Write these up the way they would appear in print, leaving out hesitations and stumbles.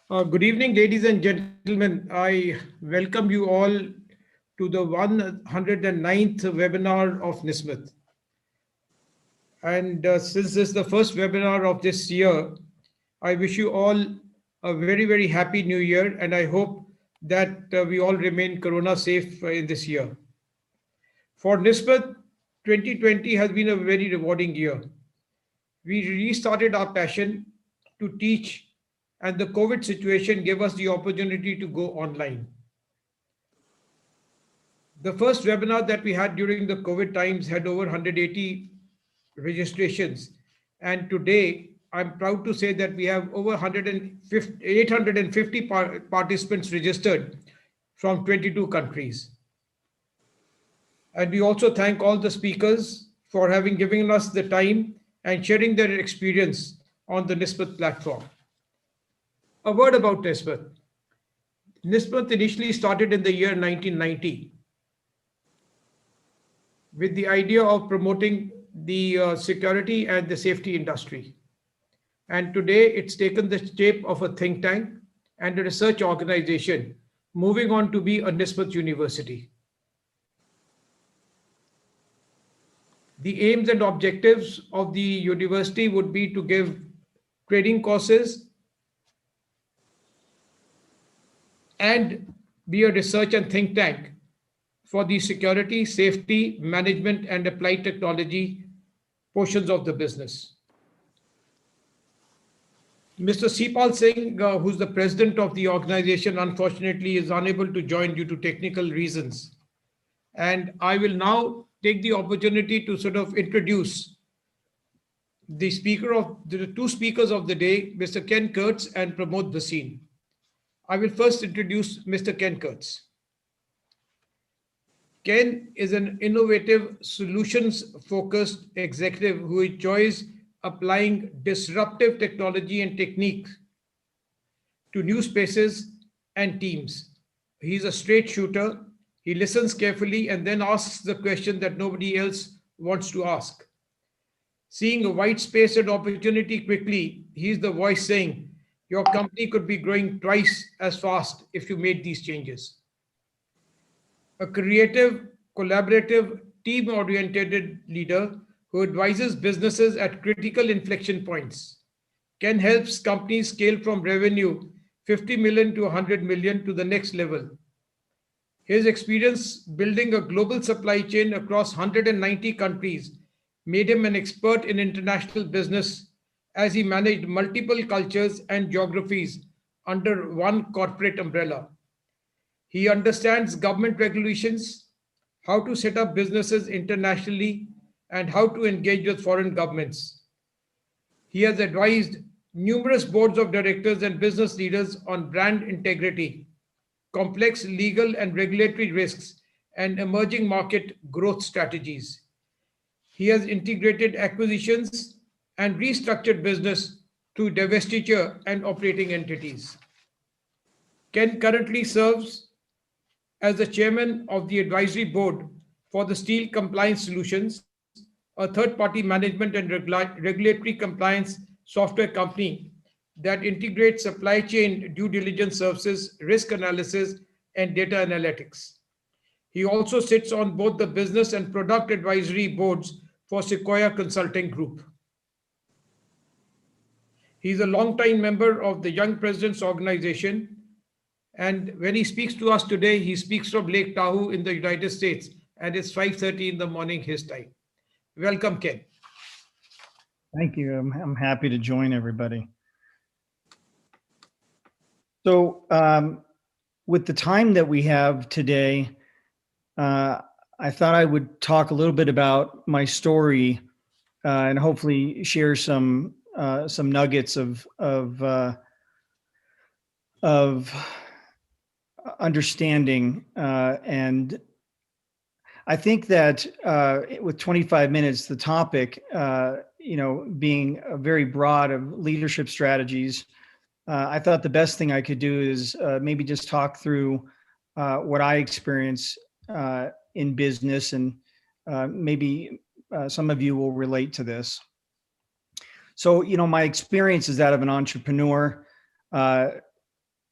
Good evening, ladies and gentlemen. I welcome you all to the 109th webinar of NISMIT. And since this is the first webinar of this year, I wish you all a very, very happy new year. And I hope that we all remain corona safe in this year. For NISMIT, 2020 has been a very rewarding year. We restarted our passion to teach, and the COVID situation gave us the opportunity to go online. The first webinar that we had during the COVID times had over 180 registrations. And today, I'm proud to say that we have over 850 participants registered from 22 countries. And we also thank all the speakers for having given us the time and sharing their experience on the NISBET platform. A word about NISBET. NISBET initially started in the year 1990 with the idea of promoting the security and the safety industry. And today it's taken the shape of a think tank and a research organization, moving on to be a NISBET university. The aims and objectives of the university would be to give training courses and be a research and think tank for the security, safety, management, and applied technology portions of the business. Mr. Sipal Singh, who's the president of the organization, unfortunately is unable to join due to technical reasons. And I will now take the opportunity to sort of introduce the two speakers of the day, Mr. Ken Kurtz and Pramod Bhasin. I will first introduce Mr. Ken Kurtz. Ken is an innovative, solutions-focused executive who enjoys applying disruptive technology and techniques to new spaces and teams. He's a straight shooter. He listens carefully and then asks the question that nobody else wants to ask. Seeing a white space and opportunity quickly, he's the voice saying, your company could be growing twice as fast if you made these changes. A creative, collaborative, team-oriented leader who advises businesses at critical inflection points. Ken helps companies scale from revenue 50 million to 100 million to the next level. His experience building a global supply chain across 190 countries made him an expert in international business as he managed multiple cultures and geographies under one corporate umbrella. He understands government regulations, how to set up businesses internationally, and how to engage with foreign governments. He has advised numerous boards of directors and business leaders on brand integrity, complex legal and regulatory risks, and emerging market growth strategies. He has integrated acquisitions and restructured business through divestiture and operating entities. Ken currently serves as the chairman of the advisory board for the Steel Compliance Solutions, a third-party management and regulatory compliance software company that integrates supply chain due diligence services, risk analysis, and data analytics. He also sits on both the business and product advisory boards for Sequoia Consulting Group. He's a longtime member of the Young Presidents Organization. And when he speaks to us today, he speaks from Lake Tahoe in the United States, and it's 5:30 in the morning his time. Welcome, Ken. Thank you. I'm happy to join everybody. So with the time that we have today, I thought I would talk a little bit about my story and hopefully share some nuggets of understanding. And I think that with 25 minutes, the topic, being very broad of leadership strategies, I thought the best thing I could do is maybe just talk through what I experience in business, and maybe some of you will relate to this. So, my experience is that of an entrepreneur.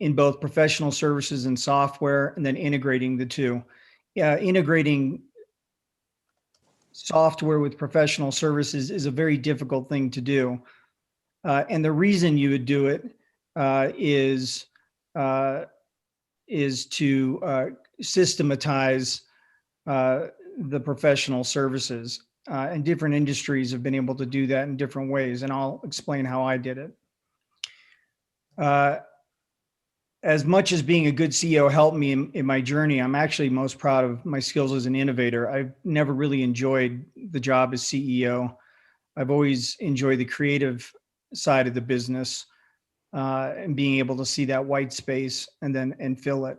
in both professional services and software, and then integrating the two. Integrating software with professional services is a very difficult thing to do. And the reason you would do it is to systematize the professional services. And different industries have been able to do that in different ways. And I'll explain how I did it. As much as being a good CEO helped me in my journey, I'm actually most proud of my skills as an innovator. I've never really enjoyed the job as CEO. I've always enjoyed the creative side of the business and being able to see that white space and fill it.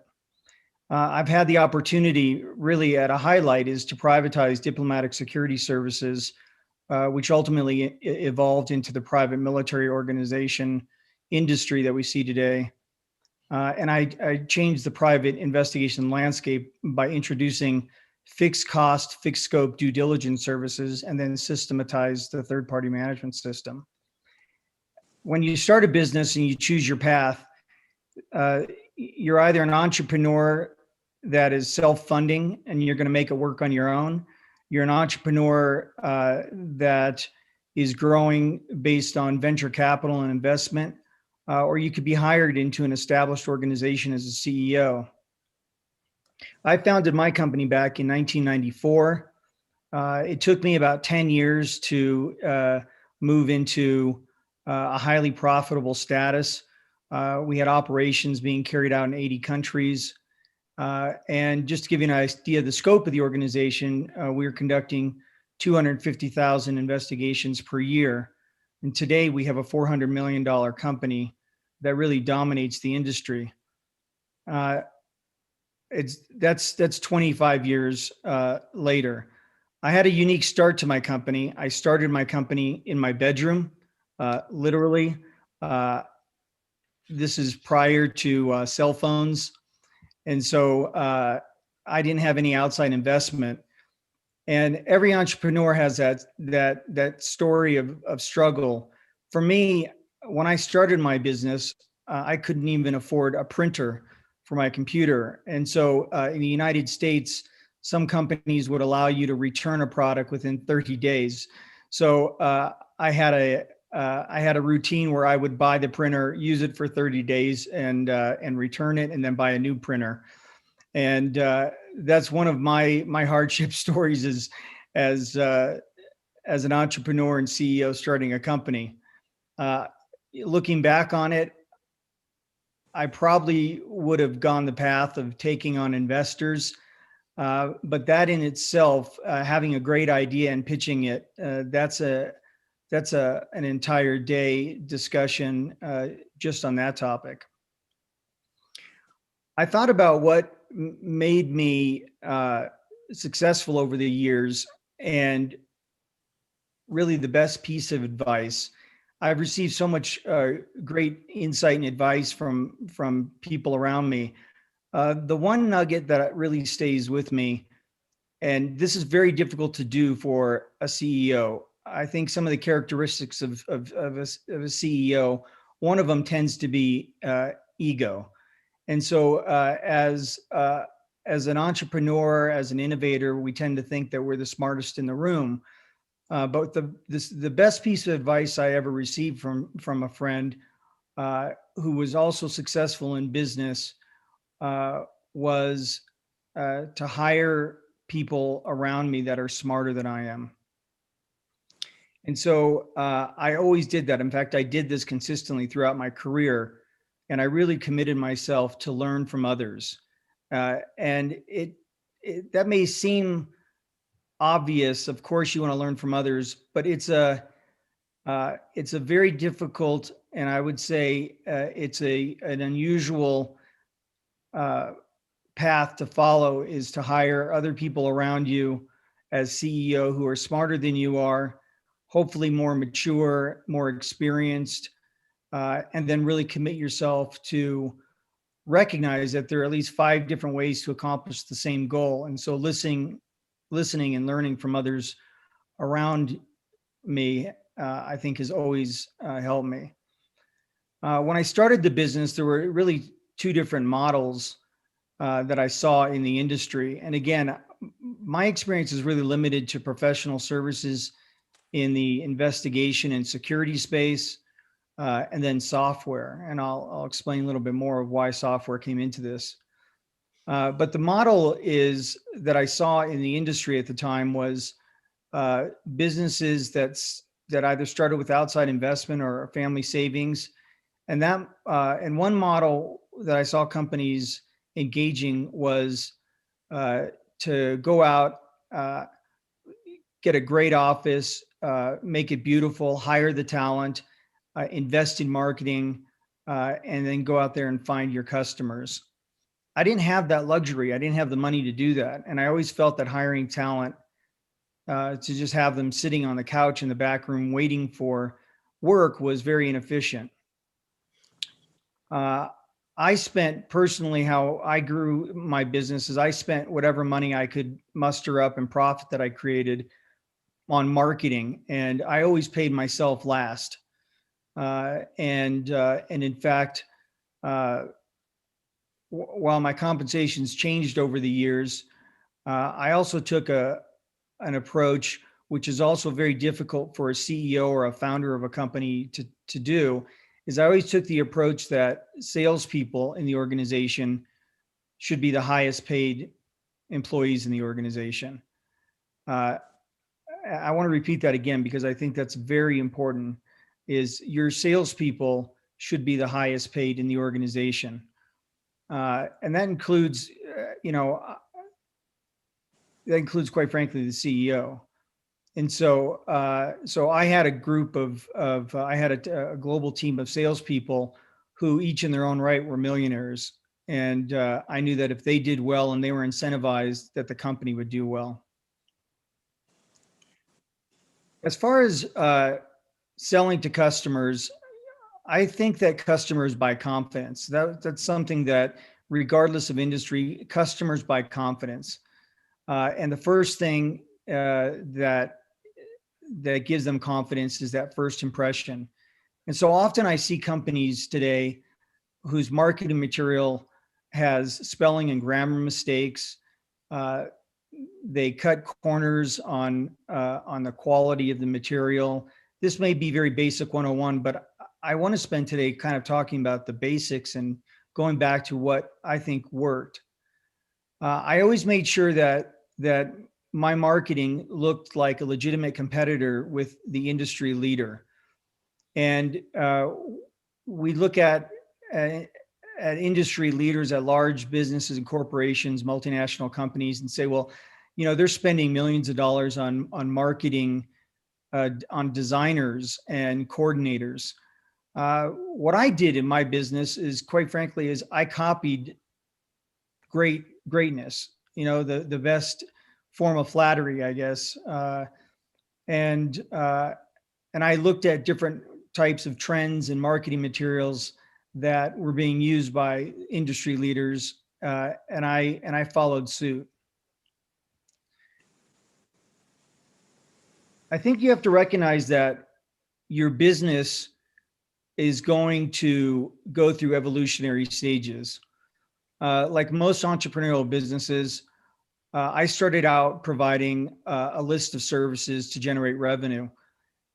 I've had the opportunity, really at a highlight, is to privatize diplomatic security services, which ultimately evolved into the private military organization industry that we see today. And I changed the private investigation landscape by introducing fixed cost, fixed scope due diligence services, and then systematized the third-party management system. When you start a business and you choose your path, you're either an entrepreneur that is self-funding and you're going to make it work on your own. You're an entrepreneur that is growing based on venture capital and investment, or you could be hired into an established organization as a CEO. I founded my company back in 1994. It took me about 10 years to move into a highly profitable status. We had operations being carried out in 80 countries. And just to give you an idea of the scope of the organization, we were conducting 250,000 investigations per year. And today we have a $400 million company that really dominates the industry. That's 25 years later. I had a unique start to my company. I started my company in my bedroom, literally. This is prior to cell phones. And so I didn't have any outside investment. And every entrepreneur has that story of struggle. For me, when I started my business, I couldn't even afford a printer for my computer. And so in the United States, some companies would allow you to return a product within 30 days. So I had a routine where I would buy the printer, use it for 30 days, and return it, and then buy a new printer. And that's one of my hardship stories as an entrepreneur and CEO starting a company. Looking back on it, I probably would have gone the path of taking on investors, but that in itself, having a great idea and pitching it, that's an entire day discussion just on that topic. I thought about what made me successful over the years, and really the best piece of advice. I've received so much great insight and advice from people around me. The one nugget that really stays with me, and this is very difficult to do for a CEO. I think some of the characteristics of a CEO, one of them tends to be ego. And so as an entrepreneur, as an innovator, we tend to think that we're the smartest in the room. But the best piece of advice I ever received from a friend who was also successful in business was to hire people around me that are smarter than I am. And so I always did that. In fact, I did this consistently throughout my career, and I really committed myself to learn from others. And that may seem obvious. Of course, you want to learn from others, but it's a very difficult, and I would say it's an unusual path to follow, is to hire other people around you as CEO who are smarter than you are, hopefully more mature, more experienced, and then really commit yourself to recognize that there are at least 5 different ways to accomplish the same goal. And so listening and learning from others around me, I think has always helped me. When I started the business, there were really two different models that I saw in the industry. And again, my experience is really limited to professional services in the investigation and security space, and then software. And I'll explain a little bit more of why software came into this. But the model is that I saw in the industry at the time was businesses that either started with outside investment or family savings. And one model that I saw companies engaging was to go out, get a great office, make it beautiful, hire the talent, invest in marketing, and then go out there and find your customers. I didn't have that luxury. I didn't have the money to do that. And I always felt that hiring talent to just have them sitting on the couch in the back room waiting for work was very inefficient. I spent personally, how I grew my business is I spent whatever money I could muster up and profit that I created on marketing. And I always paid myself last. And in fact, while my compensations changed over the years, I also took an approach, which is also very difficult for a CEO or a founder of a company to do, is I always took the approach that salespeople in the organization should be the highest paid employees in the organization. I want to repeat that again, because I think that's very important, is your salespeople should be the highest paid in the organization. And that includes, quite frankly, the CEO. And so I had a group I had a global team of salespeople who each in their own right were millionaires. And I knew that if they did well and they were incentivized, that the company would do well. As far as selling to customers, I think that customers buy confidence. That's something that, regardless of industry, customers buy confidence. And the first thing that gives them confidence is that first impression. And so often I see companies today whose marketing material has spelling and grammar mistakes. They cut corners on the quality of the material. This may be very basic 101, but I want to spend today kind of talking about the basics and going back to what I think worked. I always made sure that my marketing looked like a legitimate competitor with the industry leader. And we look at industry leaders at large businesses and corporations, multinational companies, and say, well, they're spending millions of dollars on marketing, on designers and coordinators. What I did in my business is, quite frankly, is I copied greatness, the best form of flattery, I guess. And I looked at different types of trends and marketing materials that were being used by industry leaders, and I followed suit. I think you have to recognize that your business is going to go through evolutionary stages. Like most entrepreneurial businesses, I started out providing a list of services to generate revenue.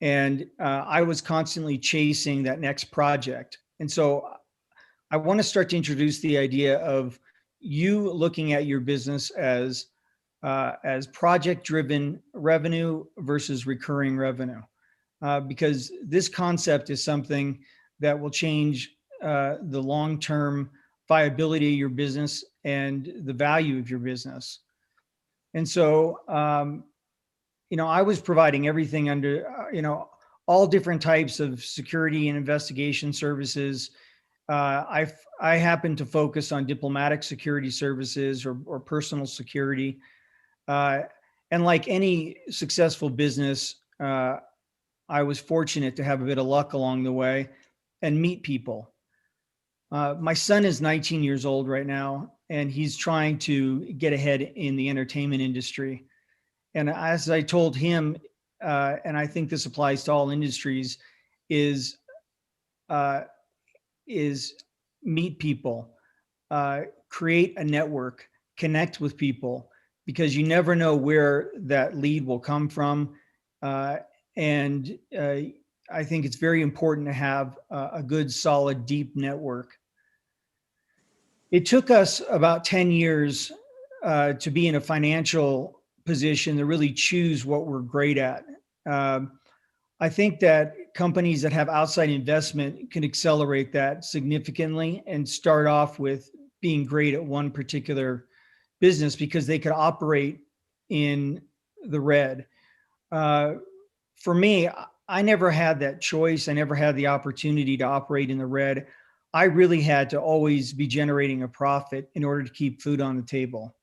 And I was constantly chasing that next project. And so I want to start to introduce the idea of you looking at your business as project-driven revenue versus recurring revenue. Because this concept is something that will change the long-term viability of your business and the value of your business. And so, I was providing everything under, all different types of security and investigation services. I happen to focus on diplomatic security services or personal security. And like any successful business, I was fortunate to have a bit of luck along the way and meet people. My son is 19 years old right now, and he's trying to get ahead in the entertainment industry. And as I told him, and I think this applies to all industries, is meet people. create a network, connect with people, because you never know where that lead will come from. And I think it's very important to have a good, solid, deep network. It took us about 10 years to be in a financial position to really choose what we're great at. I think that companies that have outside investment can accelerate that significantly and start off with being great at one particular business because they could operate in the red. For me, I never had that choice. I never had the opportunity to operate in the red. I really had to always be generating a profit in order to keep food on the table.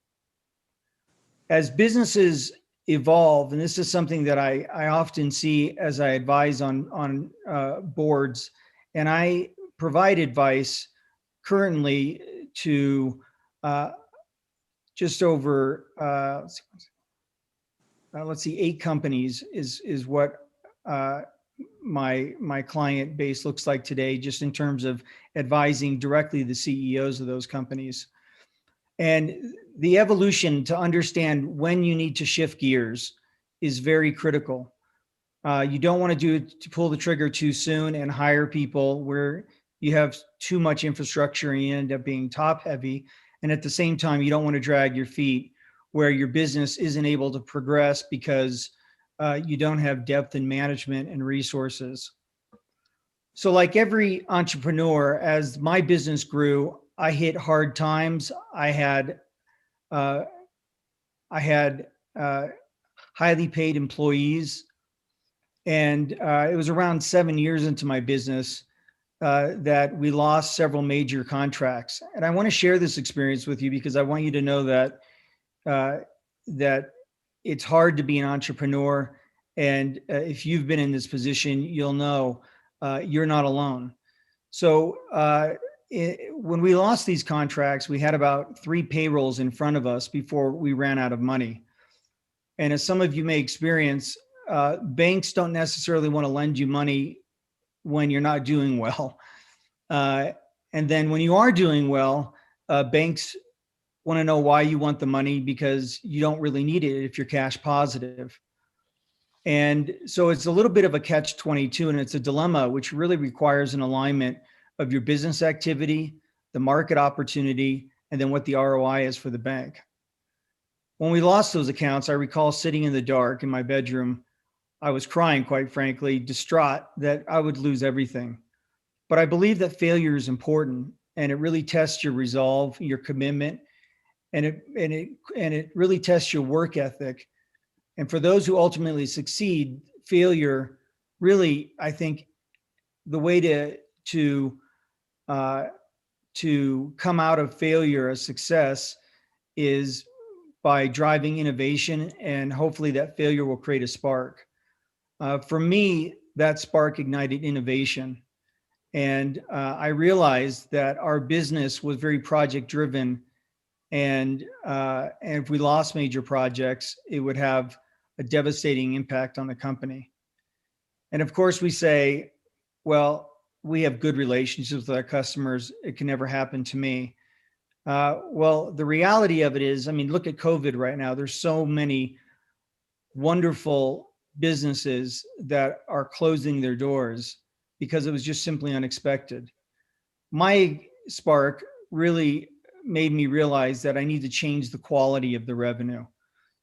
As businesses evolve, and this is something that I often see as I advise on boards, and I provide advice currently to just over let's see, 8 companies is what my client base looks like today, just in terms of advising directly the CEOs of those companies. And the evolution to understand when you need to shift gears is very critical. You don't want to pull the trigger too soon and hire people where you have too much infrastructure and you end up being top heavy. And at the same time, you don't want to drag your feet where your business isn't able to progress because you don't have depth in management and resources. So like every entrepreneur, as my business grew, I hit hard times. I had highly paid employees, and it was around 7 years into my business that we lost several major contracts. And I want to share this experience with you because I want you to know that that it's hard to be an entrepreneur, and if you've been in this position, you'll know you're not alone. So when we lost these contracts, we had about 3 payrolls in front of us before we ran out of money. And as some of you may experience, banks don't necessarily want to lend you money when you're not doing well. And then when you are doing well, banks want to know why you want the money because you don't really need it if you're cash positive. And so it's a little bit of a catch-22, and it's a dilemma which really requires an alignment of your business activity, the market opportunity, and then what the ROI is for the bank. When we lost those accounts, I recall sitting in the dark in my bedroom. I was crying, quite frankly, distraught that I would lose everything. But I believe that failure is important, and it really tests your resolve, your commitment, and it really tests your work ethic. And for those who ultimately succeed, failure really, I think, the way to come out of failure a success is by driving innovation, and hopefully that failure will create a spark. For me, that spark ignited innovation. And I realized that our business was very project driven. And if we lost major projects, it would have a devastating impact on the company. And of course, we say, well, we have good relationships with our customers. It can never happen to me. Well, the reality of it is, I mean, look at COVID right now. There's so many wonderful businesses that are closing their doors because it was just simply unexpected. My spark really made me realize that I need to change the quality of the revenue.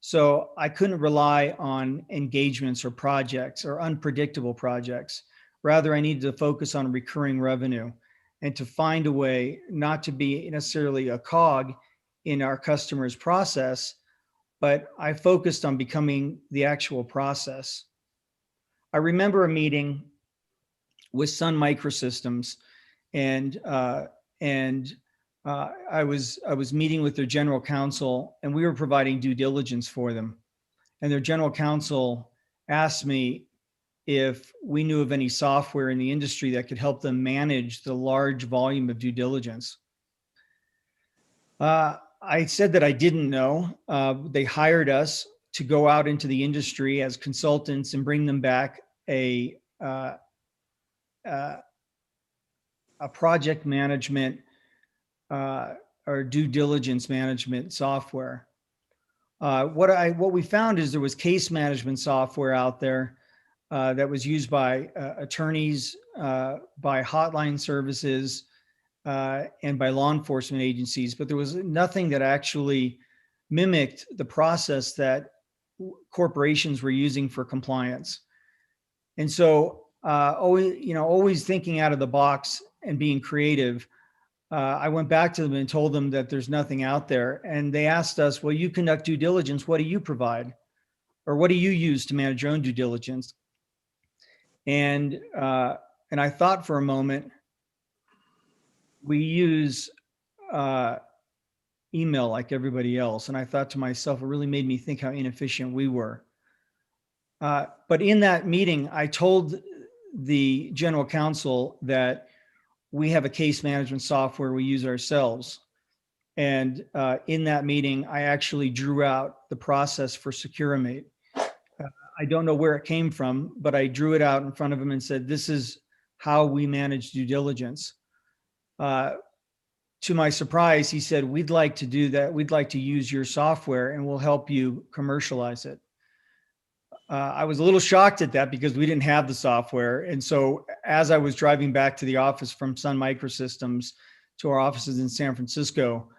So I couldn't rely on engagements or projects or unpredictable projects. Rather, I needed to focus on recurring revenue and to find a way not to be necessarily a cog in our customer's process, but I focused on becoming the actual process. I remember a meeting with Sun Microsystems, and I was meeting with their general counsel, and we were providing due diligence for them. And their general counsel asked me if we knew of any software in the industry that could help them manage the large volume of due diligence. I said that I didn't know. They hired us to go out into the industry as consultants and bring them back a project management or due diligence management software. What we found is there was case management software out there that was used by attorneys, by hotline services, and by law enforcement agencies, but there was nothing that actually mimicked the process that corporations were using for compliance. And so, always thinking out of the box and being creative, I went back to them and told them that there's nothing out there. And they asked us, well, you conduct due diligence. What do you provide? Or what do you use to manage your own due diligence? And I thought for a moment, we use email like everybody else. And I thought to myself, it really made me think how inefficient we were. But in that meeting, I told the general counsel that we have a case management software we use ourselves. And in that meeting, I actually drew out the process for Securemate. I don't know where it came from, but I drew it out in front of him and said, this is how we manage due diligence. To my surprise, he said, we'd like to do that. We'd like to use your software and we'll help you commercialize it. I was a little shocked at that because we didn't have the software. And so as I was driving back to the office from Sun Microsystems to our offices in San Francisco,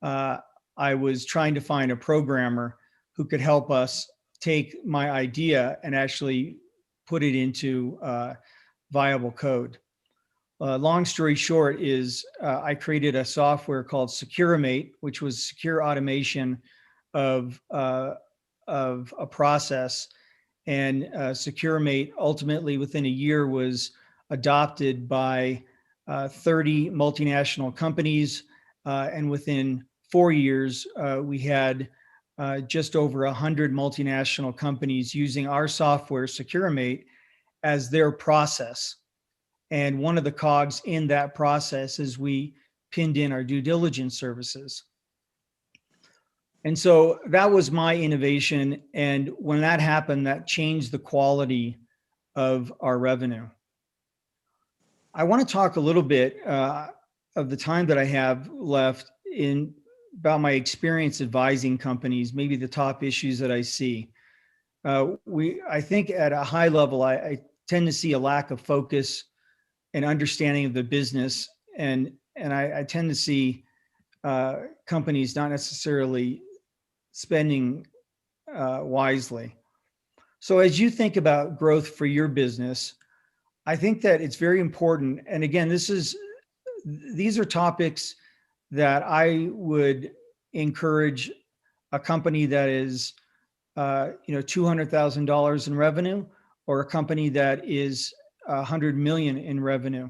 I was trying to find a programmer who could help us take my idea and actually put it into viable code. Long story short is I created a software called Securemate, which was secure automation of a process. And Securemate ultimately within a year was adopted by 30 multinational companies. And within 4 years, we had just over 100 multinational companies using our software, Securemate, as their process. And one of the cogs in that process is we pinned in our due diligence services. And so that was my innovation. And when that happened, that changed the quality of our revenue. I want to talk a little bit of the time that I have left about my experience advising companies, maybe the top issues that I see. I think at a high level, I tend to see a lack of focus and understanding of the business. And I tend to see companies not necessarily spending wisely. So as you think about growth for your business, I think that it's very important. And again, these are topics that I would encourage a company that is, $200,000 in revenue, or a company that is 100 million in revenue.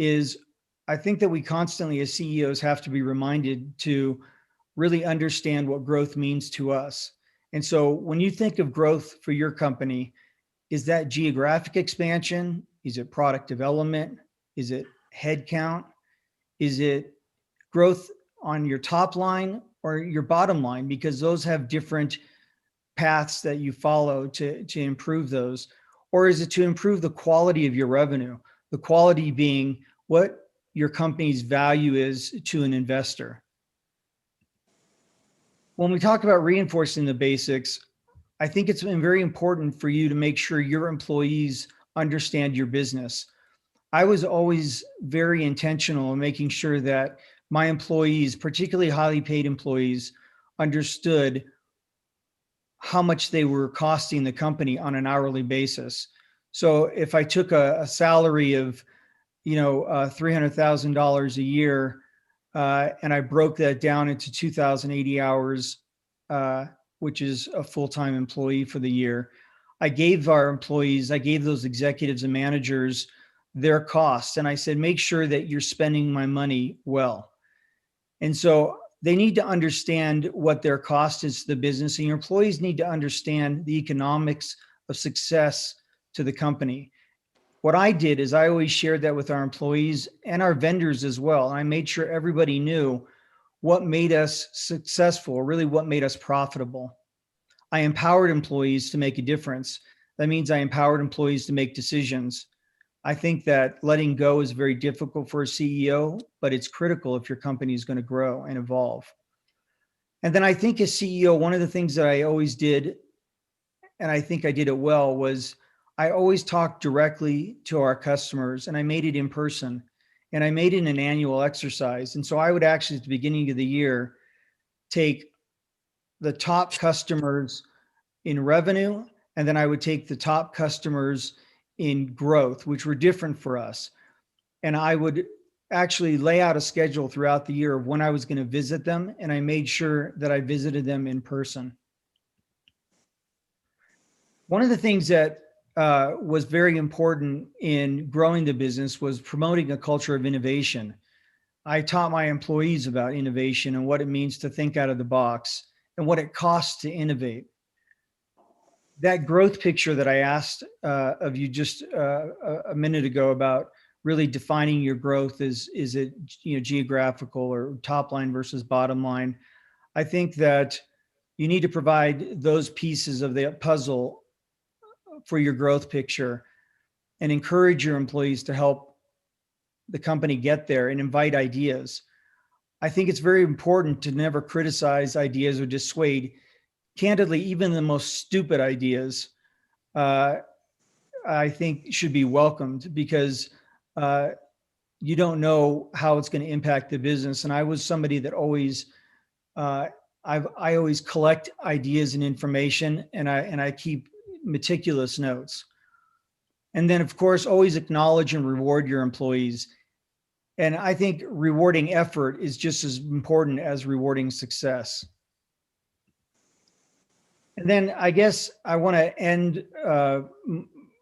I think that we constantly as CEOs have to be reminded to really understand what growth means to us. And so when you think of growth for your company, is that geographic expansion? Is it product development? Is it headcount? Is it growth on your top line or your bottom line? Because those have different paths that you follow to improve those. Or is it to improve the quality of your revenue? The quality being what your company's value is to an investor. When we talk about reinforcing the basics, I think it's been very important for you to make sure your employees understand your business. I was always very intentional in making sure that my employees, particularly highly paid employees, understood how much they were costing the company on an hourly basis. So if I took a salary of, $300,000 a year, and I broke that down into 2,080 hours, which is a full-time employee for the year, I gave those executives and managers their costs. And I said, make sure that you're spending my money well. And so they need to understand what their cost is to the business, and your employees need to understand the economics of success to the company. What I did is I always shared that with our employees and our vendors as well. And I made sure everybody knew what made us successful, or really what made us profitable. I empowered employees to make a difference. That means I empowered employees to make decisions. I think that letting go is very difficult for a CEO, but it's critical if your company is going to grow and evolve. And then I think as CEO, one of the things that I always did, and I think I did it well, was I always talked directly to our customers, and I made it in person, and I made it an annual exercise. And so I would actually, at the beginning of the year, take the top customers in revenue, and then I would take the top customers in growth, which were different for us. And I would actually lay out a schedule throughout the year of when I was going to visit them, and I made sure that I visited them in person. One of the things that was very important in growing the business was promoting a culture of innovation. I taught my employees about innovation and what it means to think out of the box and what it costs to innovate. That growth picture that I asked of you just a minute ago about really defining your growth, is it geographical or top line versus bottom line? I think that you need to provide those pieces of the puzzle for your growth picture and encourage your employees to help the company get there and invite ideas. I think it's very important to never criticize ideas or dissuade. Candidly, even the most stupid ideas, I think should be welcomed, because you don't know how it's going to impact the business. And I was somebody that always, I always collect ideas and information, and I keep meticulous notes. And then, of course, always acknowledge and reward your employees. And I think rewarding effort is just as important as rewarding success. And then I guess I want to end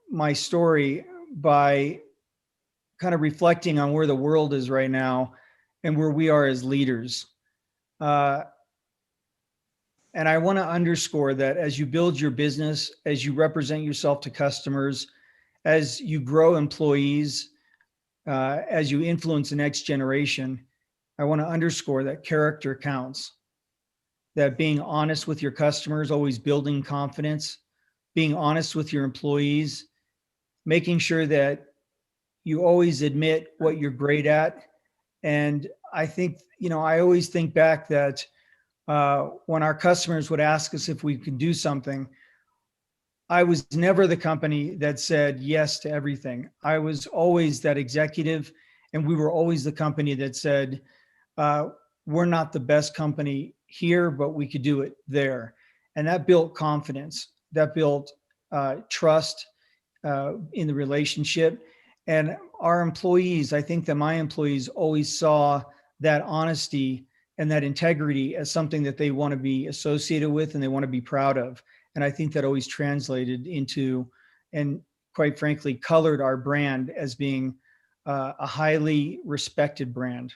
my story by kind of reflecting on where the world is right now and where we are as leaders. And I want to underscore that as you build your business, as you represent yourself to customers, as you grow employees, as you influence the next generation, I want to underscore that character counts. That being honest with your customers, always building confidence, being honest with your employees, making sure that you always admit what you're great at. And I think, I always think back that when our customers would ask us if we could do something, I was never the company that said yes to everything. I was always that executive, and we were always the company that said, we're not the best company here, but we could do it there. And that built confidence, that built trust in the relationship. And our employees, I think that my employees always saw that honesty and that integrity as something that they want to be associated with and they want to be proud of. And I think that always translated into, and quite frankly, colored our brand as being a highly respected brand.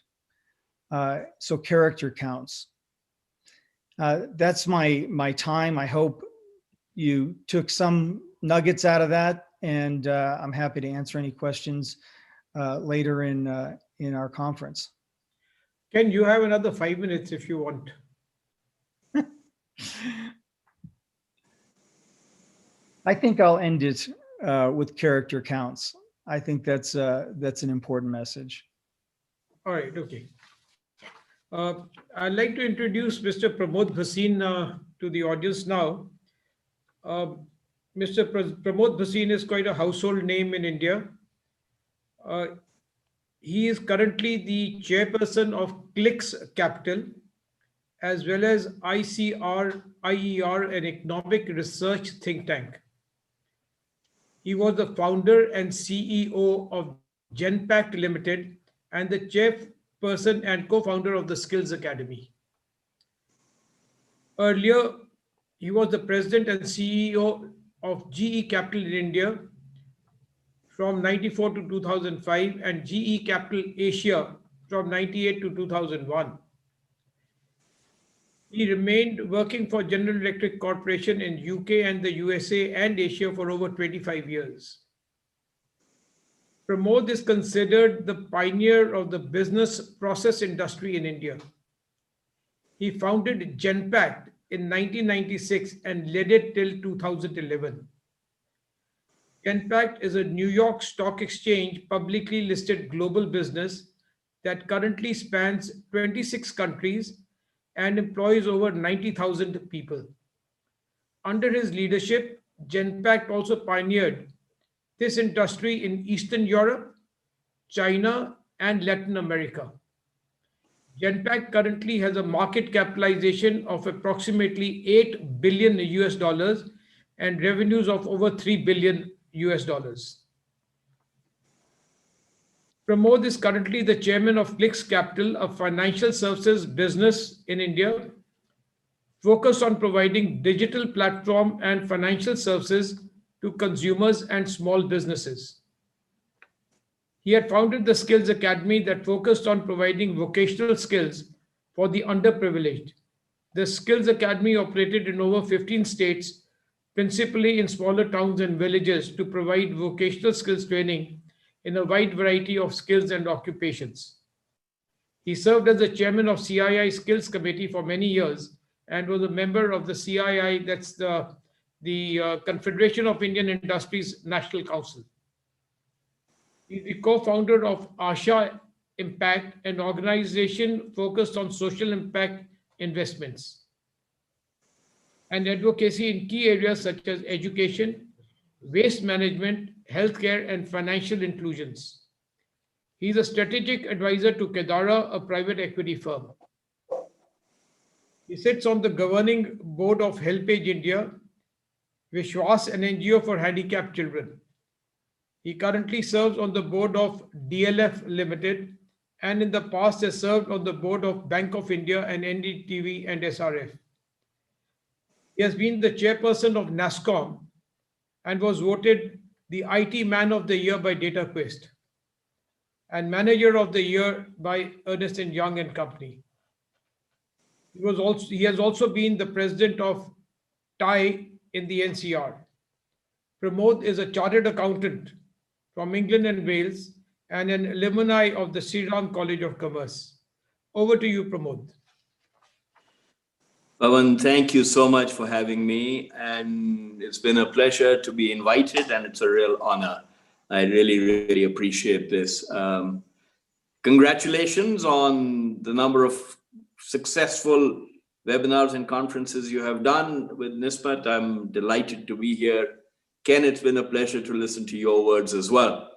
So character counts. That's my time. I hope you took some nuggets out of that, and I'm happy to answer any questions later in our conference. Ken, you have another 5 minutes if you want. I think I'll end it with character counts. I think that's an important message. All right, okay. I'd like to introduce Mr. Pramod Bhasin to the audience now. Mr. Pramod Bhasin is quite a household name in India. He is currently the chairperson of Clicks Capital, as well as IER, an economic research think tank. He was the founder and CEO of Genpact Limited and the chairperson and co-founder of the Skills Academy. Earlier, he was the president and CEO of GE Capital in India from 94 to 2005 and GE Capital Asia from 98 to 2001. He remained working for General Electric Corporation in UK and the USA and Asia for over 25 years. Pramod is considered the pioneer of the business process industry in India. He founded Genpact in 1996 and led it till 2011. Genpact is a New York Stock Exchange publicly listed global business that currently spans 26 countries and employs over 90,000 people. Under his leadership, Genpact also pioneered this industry in Eastern Europe, China, and Latin America. Genpact currently has a market capitalization of approximately 8 billion US dollars and revenues of over 3 billion US dollars. Pramod is currently the chairman of Clicks Capital, a financial services business in India focused on providing digital platform and financial services to consumers and small businesses. He had founded the Skills Academy that focused on providing vocational skills for the underprivileged. The Skills Academy operated in over 15 states, principally in smaller towns and villages, to provide vocational skills training in a wide variety of skills and occupations. He served as the chairman of CII Skills Committee for many years and was a member of the CII, that's the Confederation of Indian Industries National Council. He's the co-founder of Asha Impact, an organization focused on social impact investments and advocacy in key areas such as education, waste management, healthcare, and financial inclusions. He's a strategic advisor to Kedara, a private equity firm. He sits on the governing board of HelpAge India, Vishwas, an NGO for handicapped children. He currently serves on the board of DLF Limited and in the past has served on the board of Bank of India and NDTV and SRF. He has been the chairperson of NASSCOM and was voted the IT Man of the Year by DataQuest and Manager of the Year by Ernst & Young and Company. He has also been the president of TIE in the NCR. Pramod is a chartered accountant from England and Wales and an alumni of the Sri Ram College of Commerce. Over to you, Pramod. Pawan, thank you so much for having me. And it's been a pleasure to be invited, and it's a real honor. I really, really appreciate this. Congratulations on the number of successful webinars and conferences you have done with NISPAT. I'm delighted to be here. Ken, it's been a pleasure to listen to your words as well.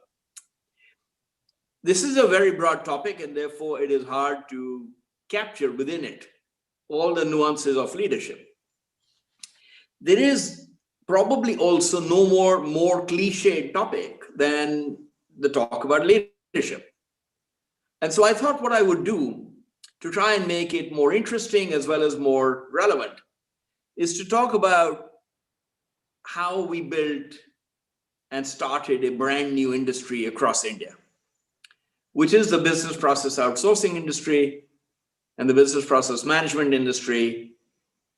This is a very broad topic, and therefore it is hard to capture within it all the nuances of leadership. There is probably also no more cliched topic than the talk about leadership. And so I thought what I would do to try and make it more interesting as well as more relevant is to talk about how we built and started a brand new industry across India, which is the business process outsourcing industry and the business process management industry,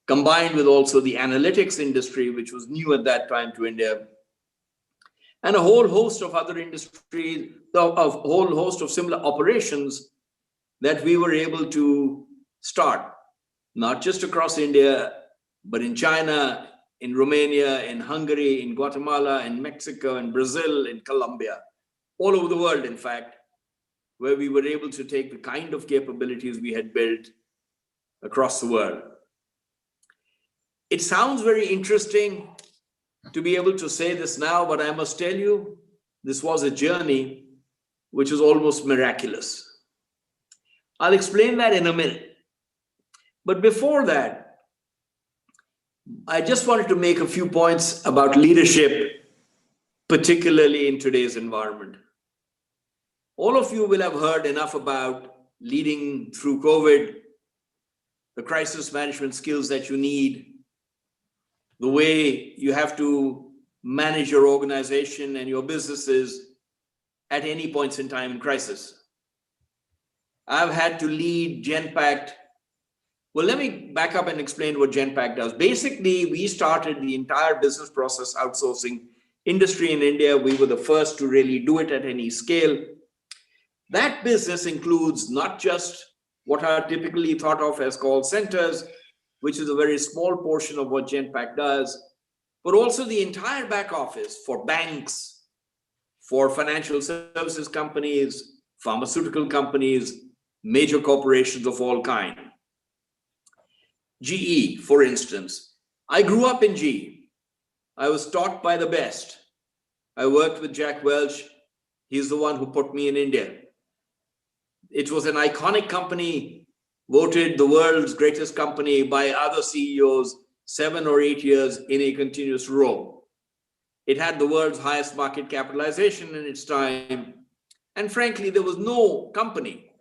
combined with also the analytics industry, which was new at that time to India, and a whole host of other industries, a whole host of similar operations that we were able to start, not just across India, but in China, in Romania, in Hungary, in Guatemala, in Mexico, in Brazil, in Colombia, all over the world, in fact, where we were able to take the kind of capabilities we had built across the world. It sounds very interesting to be able to say this now, but I must tell you, this was a journey which was almost miraculous. I'll explain that in a minute. But before that, I just wanted to make a few points about leadership, particularly in today's environment. All of you will have heard enough about leading through COVID, the crisis management skills that you need, the way you have to manage your organization and your businesses at any points in time in crisis. I've had to lead Genpact. Well, let me back up and explain what Genpact does. Basically, we started the entire business process outsourcing industry in India. We were the first to really do it at any scale. That business includes not just what are typically thought of as call centers, which is a very small portion of what Genpact does, but also the entire back office for banks, for financial services companies, pharmaceutical companies, major corporations of all kinds. GE, for instance. I grew up in GE. I was taught by the best. I worked with Jack Welch. He's the one who put me in India. It was an iconic company, voted the world's greatest company by other CEOs 7 or 8 years in a continuous row. It had the world's highest market capitalization in its time. And frankly, there was no company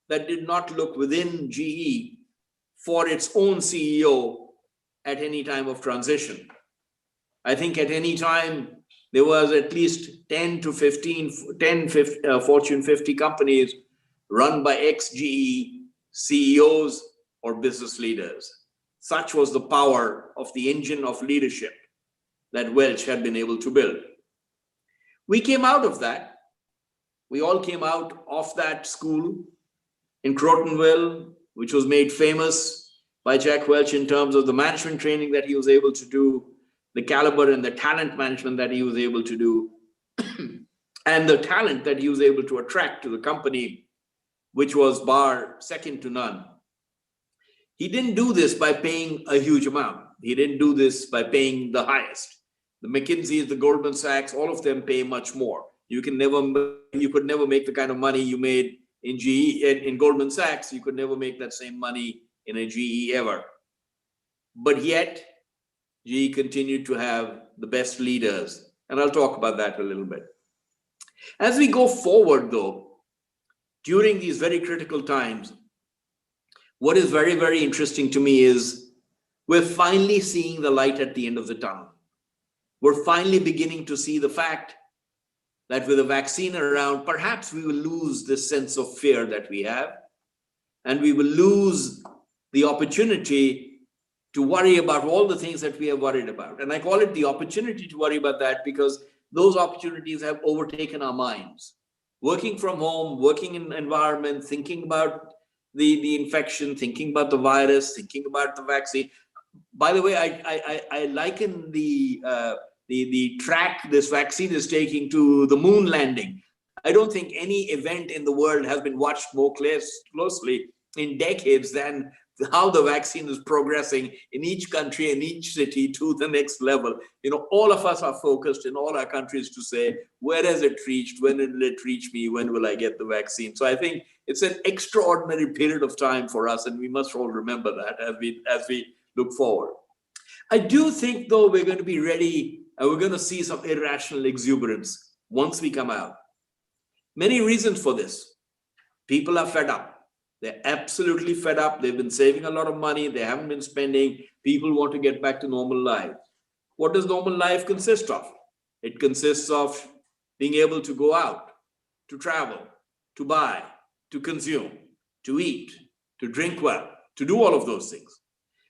that did not look within GE for its own CEO at any time of transition. I think at any time, there was at least 10 to 15, 10 Fortune 50 companies run by ex-GE CEOs or business leaders. Such was the power of the engine of leadership that Welch had been able to build. We came out of that. We all came out of that school in Crotonville, which was made famous by Jack Welch in terms of the management training that he was able to do, the caliber and the talent management that he was able to do, and the talent that he was able to attract to the company, which was bar second to none. He didn't do this by paying a huge amount. He didn't do this by paying the highest. The McKinseys, the Goldman Sachs, all of them pay much more. You could never make the kind of money you made in GE, in Goldman Sachs. You could never make that same money in a GE ever. But yet, GE continued to have the best leaders. And I'll talk about that a little bit. As we go forward, though, during these very critical times, what is very, very interesting to me is we're finally seeing the light at the end of the tunnel. We're finally beginning to see the fact that with a vaccine around, perhaps we will lose this sense of fear that we have, and we will lose the opportunity to worry about all the things that we have worried about. And I call it the opportunity to worry about that because those opportunities have overtaken our minds. Working from home, working in an environment, thinking about the infection, thinking about the virus, thinking about the vaccine. By the way, I liken the track this vaccine is taking to the moon landing. I don't think any event in the world has been watched more closely in decades than how the vaccine is progressing in each country and each city to the next level. You know, all of us are focused in all our countries to say, where has it reached? When will it reach me? When will I get the vaccine? So I think it's an extraordinary period of time for us, and we must all remember that as we look forward. I do think, though, we're going to be ready and we're going to see some irrational exuberance once we come out. Many reasons for this. People are fed up. They're absolutely fed up. They've been saving a lot of money. They haven't been spending. People want to get back to normal life. What does normal life consist of? It consists of being able to go out, to travel, to buy, to consume, to eat, to drink well, to do all of those things.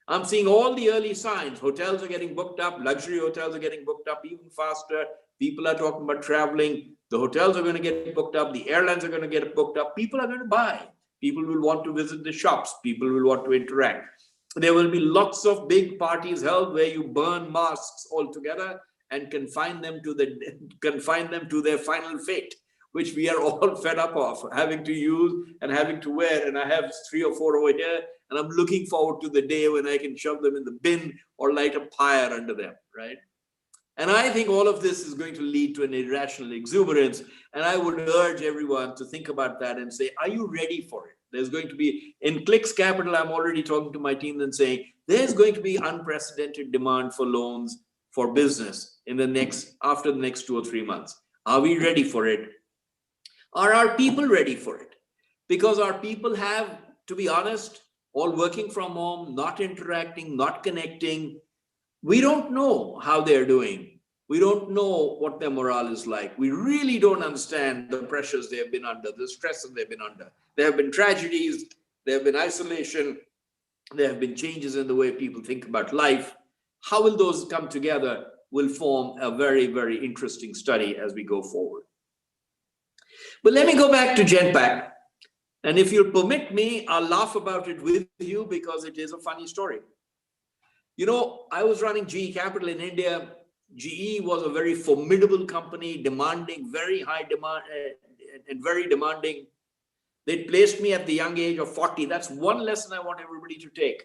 I'm seeing all the early signs. Hotels are getting booked up. Luxury hotels are getting booked up even faster. People are talking about traveling. The hotels are going to get booked up. The airlines are going to get booked up. People are going to buy. People will want to visit the shops. People will want to interact. There will be lots of big parties held where you burn masks altogether and confine them to their final fate, which we are all fed up of having to use and having to wear. And I have 3 or 4 over here, and I'm looking forward to the day when I can shove them in the bin or light a pyre under them, right? And I think all of this is going to lead to an irrational exuberance. And I would urge everyone to think about that and say, are you ready for it? There's going to be, in Clicks Capital, I'm already talking to my team and saying, there's going to be unprecedented demand for loans for business after the next 2 or 3 months. Are we ready for it? Are our people ready for it? Because our people have, to be honest, all working from home, not interacting, not connecting. We don't know how they're doing. We don't know what their morale is like. We really don't understand the pressures they have been under, the stresses they've been under. There have been tragedies, there have been isolation, there have been changes in the way people think about life. How will those come together will form a very, very interesting study as we go forward. But let me go back to Genpact. And if you'll permit me, I'll laugh about it with you because it is a funny story. You know, I was running GE Capital in India GE was a very formidable company, demanding, very high demand, and very demanding. They placed me at the young age of 40. That's one lesson I want everybody to take.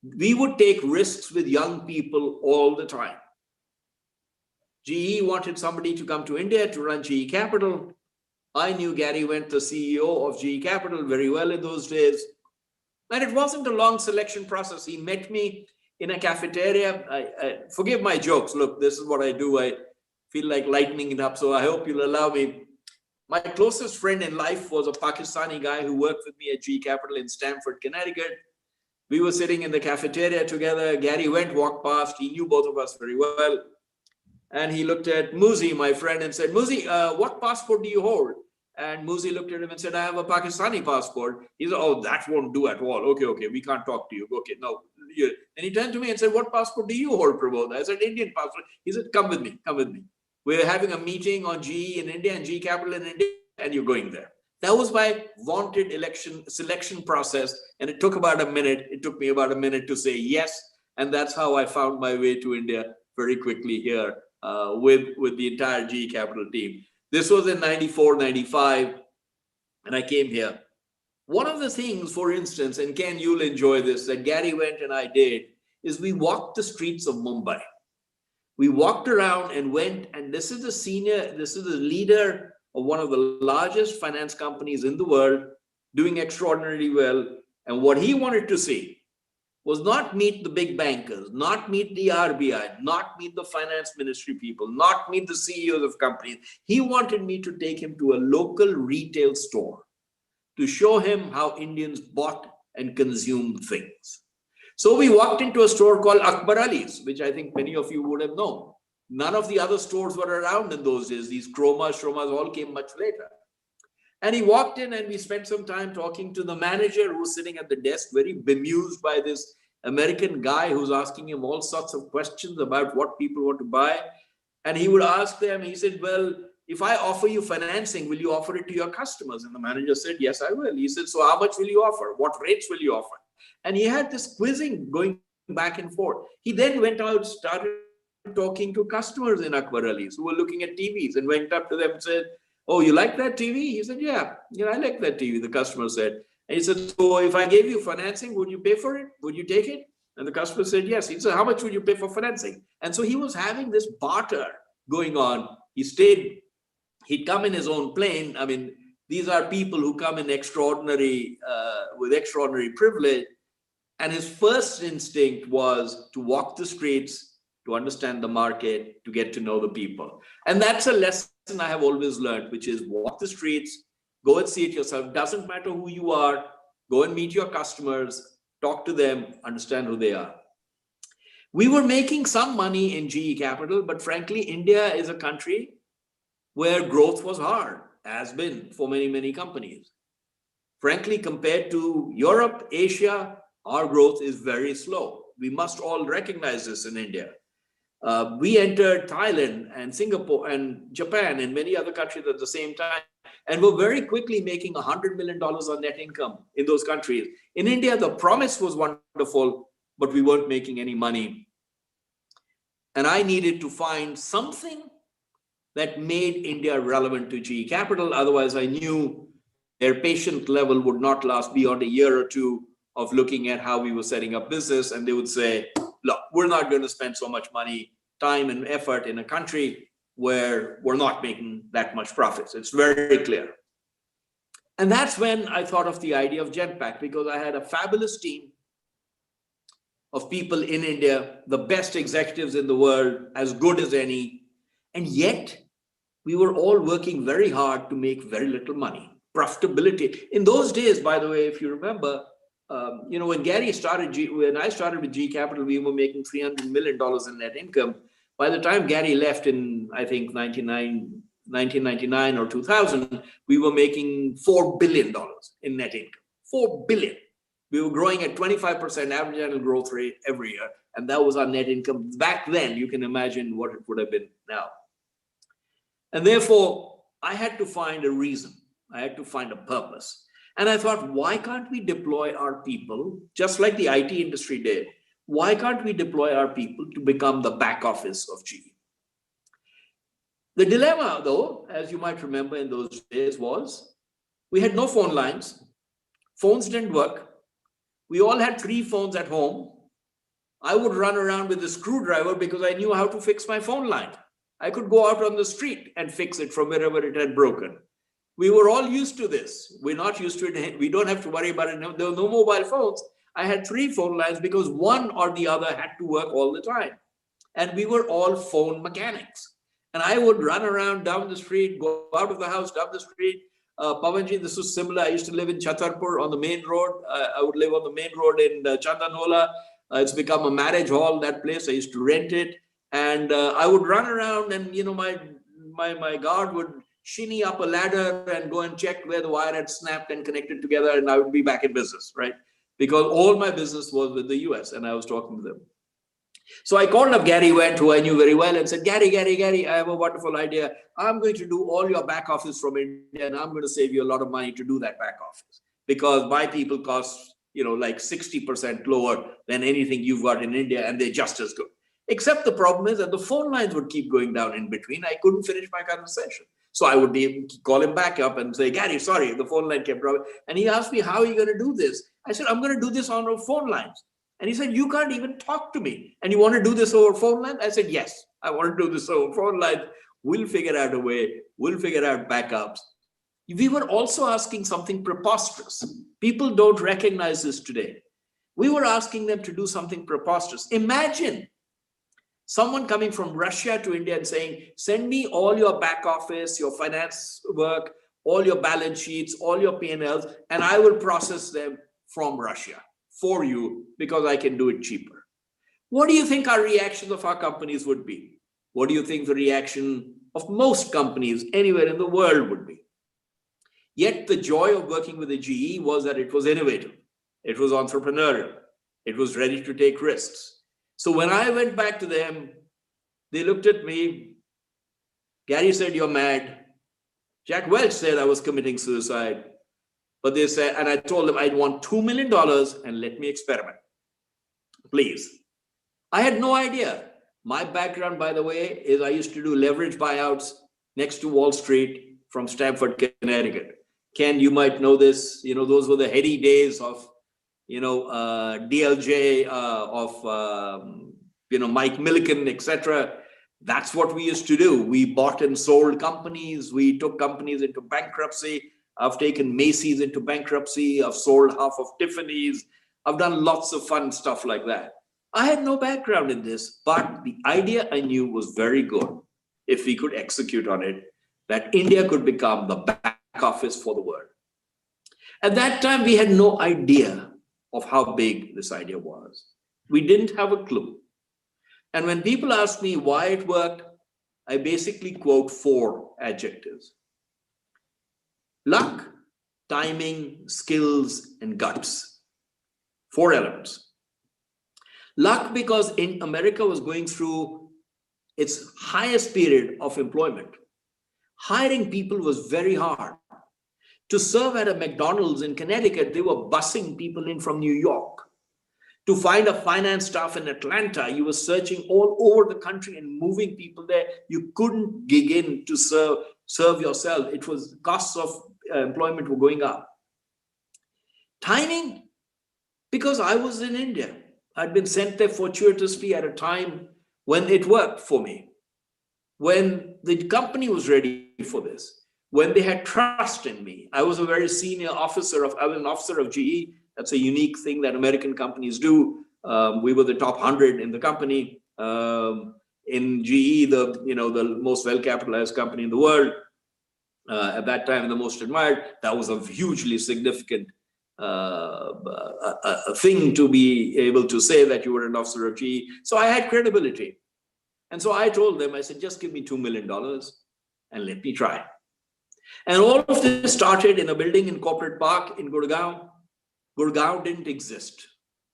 We would take risks with young people all the time. GE wanted somebody to come to India to run GE Capital. I knew Gary Wendt, the CEO of GE Capital, very well in those days. And it wasn't a long selection process. He met me in a cafeteria. Forgive my jokes. Look, this is what I do. I feel like lightening it up, so I hope you'll allow me. My closest friend in life was a Pakistani guy who worked with me at GE Capital in Stamford, Connecticut. We were sitting in the cafeteria together. Gary Wendt walked past. He knew both of us very well. And he looked at Muzi, my friend, and said, Muzi, what passport do you hold? And Muzi looked at him and said, I have a Pakistani passport. He said, oh, that won't do at all. Okay, we can't talk to you. Okay, no. And he turned to me and said, what passport do you hold, Prabodh? I said, Indian passport. He said, come with me. We're having a meeting on GE in India and GE Capital in India, and you're going there. That was my vaunted selection process. And it took about a minute. It took me about a minute to say yes. And that's how I found my way to India very quickly here with the entire GE Capital team. This was in 94, 95, and I came here. One of the things, for instance, and Ken, you'll enjoy this, that Gary Wendt and I did, is we walked the streets of Mumbai. We walked around and went, and this is the leader of one of the largest finance companies in the world, doing extraordinarily well. And what he wanted to see was not meet the big bankers, not meet the RBI, not meet the finance ministry people, not meet the CEOs of companies. He wanted me to take him to a local retail store to show him how Indians bought and consumed things. So we walked into a store called Akbar Ali's, which I think many of you would have known. None of the other stores were around in those days. These Shromas all came much later. And he walked in and we spent some time talking to the manager who was sitting at the desk, very bemused by this American guy who's asking him all sorts of questions about what people want to buy. And he would ask them, he said, well, if I offer you financing, will you offer it to your customers? And the manager said, yes, I will. He said, so how much will you offer? What rates will you offer? And he had this quizzing going back and forth. He then went out, started talking to customers in Akbar Ali's who were looking at TVs and went up to them and said, oh, you like that TV? He said, yeah, I like that TV, the customer said. And he said, so if I gave you financing, would you pay for it? Would you take it? And the customer said, yes. He said, how much would you pay for financing? And so he was having this barter going on. He'd come in his own plane. I mean, these are people who come in with extraordinary privilege. And his first instinct was to walk the streets, to understand the market, to get to know the people. And that's a lesson I have always learned, which is walk the streets, go and see it yourself. Doesn't matter who you are, go and meet your customers, talk to them, understand who they are. We were making some money in GE Capital, but frankly, India is a country where growth was hard, has been for many, many companies. Frankly, compared to Europe, Asia, our growth is very slow. We must all recognize this in India. We entered Thailand and Singapore and Japan and many other countries at the same time, and we're very quickly making $100 million on net income in those countries. In India, the promise was wonderful, but we weren't making any money. And I needed to find something that made India relevant to GE Capital. Otherwise, I knew their patient level would not last beyond a year or two of looking at how we were setting up business. And they would say, look, we're not going to spend so much money, time and effort in a country where we're not making that much profits. It's very clear. And that's when I thought of the idea of Genpact, because I had a fabulous team of people in India, the best executives in the world, as good as any. And yet we were all working very hard to make very little money. Profitability. In those days, by the way, if you remember, when I started with GE Capital, we were making $300 million in net income. By the time Gary left in, I think, 1999 or 2000, we were making $4 billion in net income. $4 billion. We were growing at 25% average annual growth rate every year. And that was our net income. Back then, you can imagine what it would have been now. And therefore, I had to find a reason. I had to find a purpose. And I thought, why can't we deploy our people, just like the IT industry did? Why can't we deploy our people to become the back office of GE? The dilemma, though, as you might remember in those days, was we had no phone lines. Phones didn't work. We all had 3 phones at home. I would run around with a screwdriver because I knew how to fix my phone line. I could go out on the street and fix it from wherever it had broken. We were all used to this. We're not used to it. We don't have to worry about it. There were no mobile phones. I had 3 phone lines because one or the other had to work all the time. And we were all phone mechanics. And I would run around down the street, go out of the house, down the street. Pavanji, this was similar. I used to live in Chhatarpur on the main road. I would live on the main road in Chandanola. It's become a marriage hall, that place. I used to rent it. And I would run around and, you know, my guard would shinny up a ladder and go and check where the wire had snapped and connected together. And I would be back in business, right? Because all my business was with the US and I was talking to them. So I called up Gary Wendt, who I knew very well, and said, Gary, I have a wonderful idea. I'm going to do all your back office from India, and I'm going to save you a lot of money to do that back office because my people cost, you know, like 60% lower than anything you've got in India, and they're just as good. Except the problem is that the phone lines would keep going down in between. I couldn't finish my conversation. So I would call him back up and say, Gary, sorry, the phone line kept dropping. And he asked me, how are you going to do this? I said, I'm going to do this on our phone lines. And he said, you can't even talk to me. And you want to do this over phone line? I said, yes, I want to do this over phone line. We'll figure out a way. We'll figure out backups. We were also asking something preposterous. People don't recognize this today. We were asking them to do something preposterous. Imagine someone coming from Russia to India and saying, send me all your back office, your finance work, all your balance sheets, all your P&Ls, and I will process them from Russia for you because I can do it cheaper. What do you think our reactions of our companies would be? What do you think the reaction of most companies anywhere in the world would be? Yet the joy of working with a GE was that it was innovative. It was entrepreneurial. It was ready to take risks. So when I went back to them, they looked at me. Gary said, you're mad. Jack Welch said I was committing suicide. But they said, and I told them I'd want $2 million and let me experiment. Please. I had no idea. My background, by the way, is I used to do leverage buyouts next to Wall Street from Stamford, Connecticut. Ken, you might know this. You know, those were the heady days of, you know, DLJ, you know, Mike Milliken, etc. That's what we used to do. We bought and sold companies. We took companies into bankruptcy. I've taken Macy's into bankruptcy. I've sold half of Tiffany's. I've done lots of fun stuff like that. I had no background in this, but the idea I knew was very good if we could execute on it, that India could become the back office for the world. At that time, we had no idea of how big this idea was. We didn't have a clue. And when people ask me why it worked, I basically quote 4 adjectives. Luck, timing, skills, and guts. 4 elements. Luck because America was going through its highest period of employment. Hiring people was very hard. To serve at a McDonald's in Connecticut, they were busing people in from New York. To find a finance staff in Atlanta, you were searching all over the country and moving people there. You couldn't gig in to serve yourself. It was costs of employment were going up. Timing, because I was in India. I'd been sent there fortuitously at a time when it worked for me. When the company was ready for this, when they had trust in me. I was a very senior officer I was an officer of GE. That's a unique thing that American companies do. We were the top 100 in the company. In GE, the most well-capitalized company in the world. At that time, the most admired. That was a hugely significant a thing to be able to say that you were an officer of GE. So I had credibility. And so I told them, I said, just give me $2 million and let me try. And all of this started in a building in Corporate Park in Gurgaon. Gurgaon didn't exist.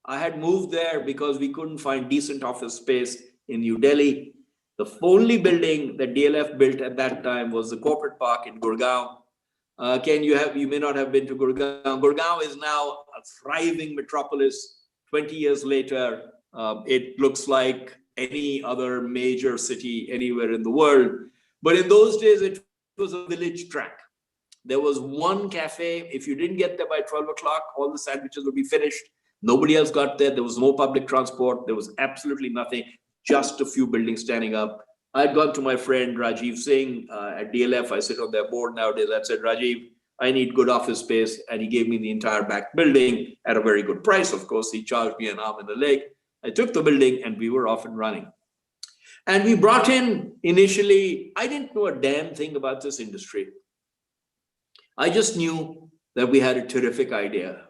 I had moved there because we couldn't find decent office space in New Delhi. The only building that DLF built at that time was the Corporate Park in Gurgaon. Ken, you may not have been to Gurgaon. Gurgaon is now a thriving metropolis. 20 years later, it looks like any other major city anywhere in the world. But in those days, it was a village track. There was one cafe. If you didn't get there by 12 o'clock, all the sandwiches would be finished. Nobody else got there. There was no public transport. There was absolutely nothing, just a few buildings standing up. I'd gone to my friend Rajiv Singh at DLF. I sit on their board nowadays. I said, Rajiv, I need good office space. And he gave me the entire back building at a very good price. Of course, he charged me an arm and a leg. I took the building and we were off and running. And we brought in initially, I didn't know a damn thing about this industry. I just knew that we had a terrific idea,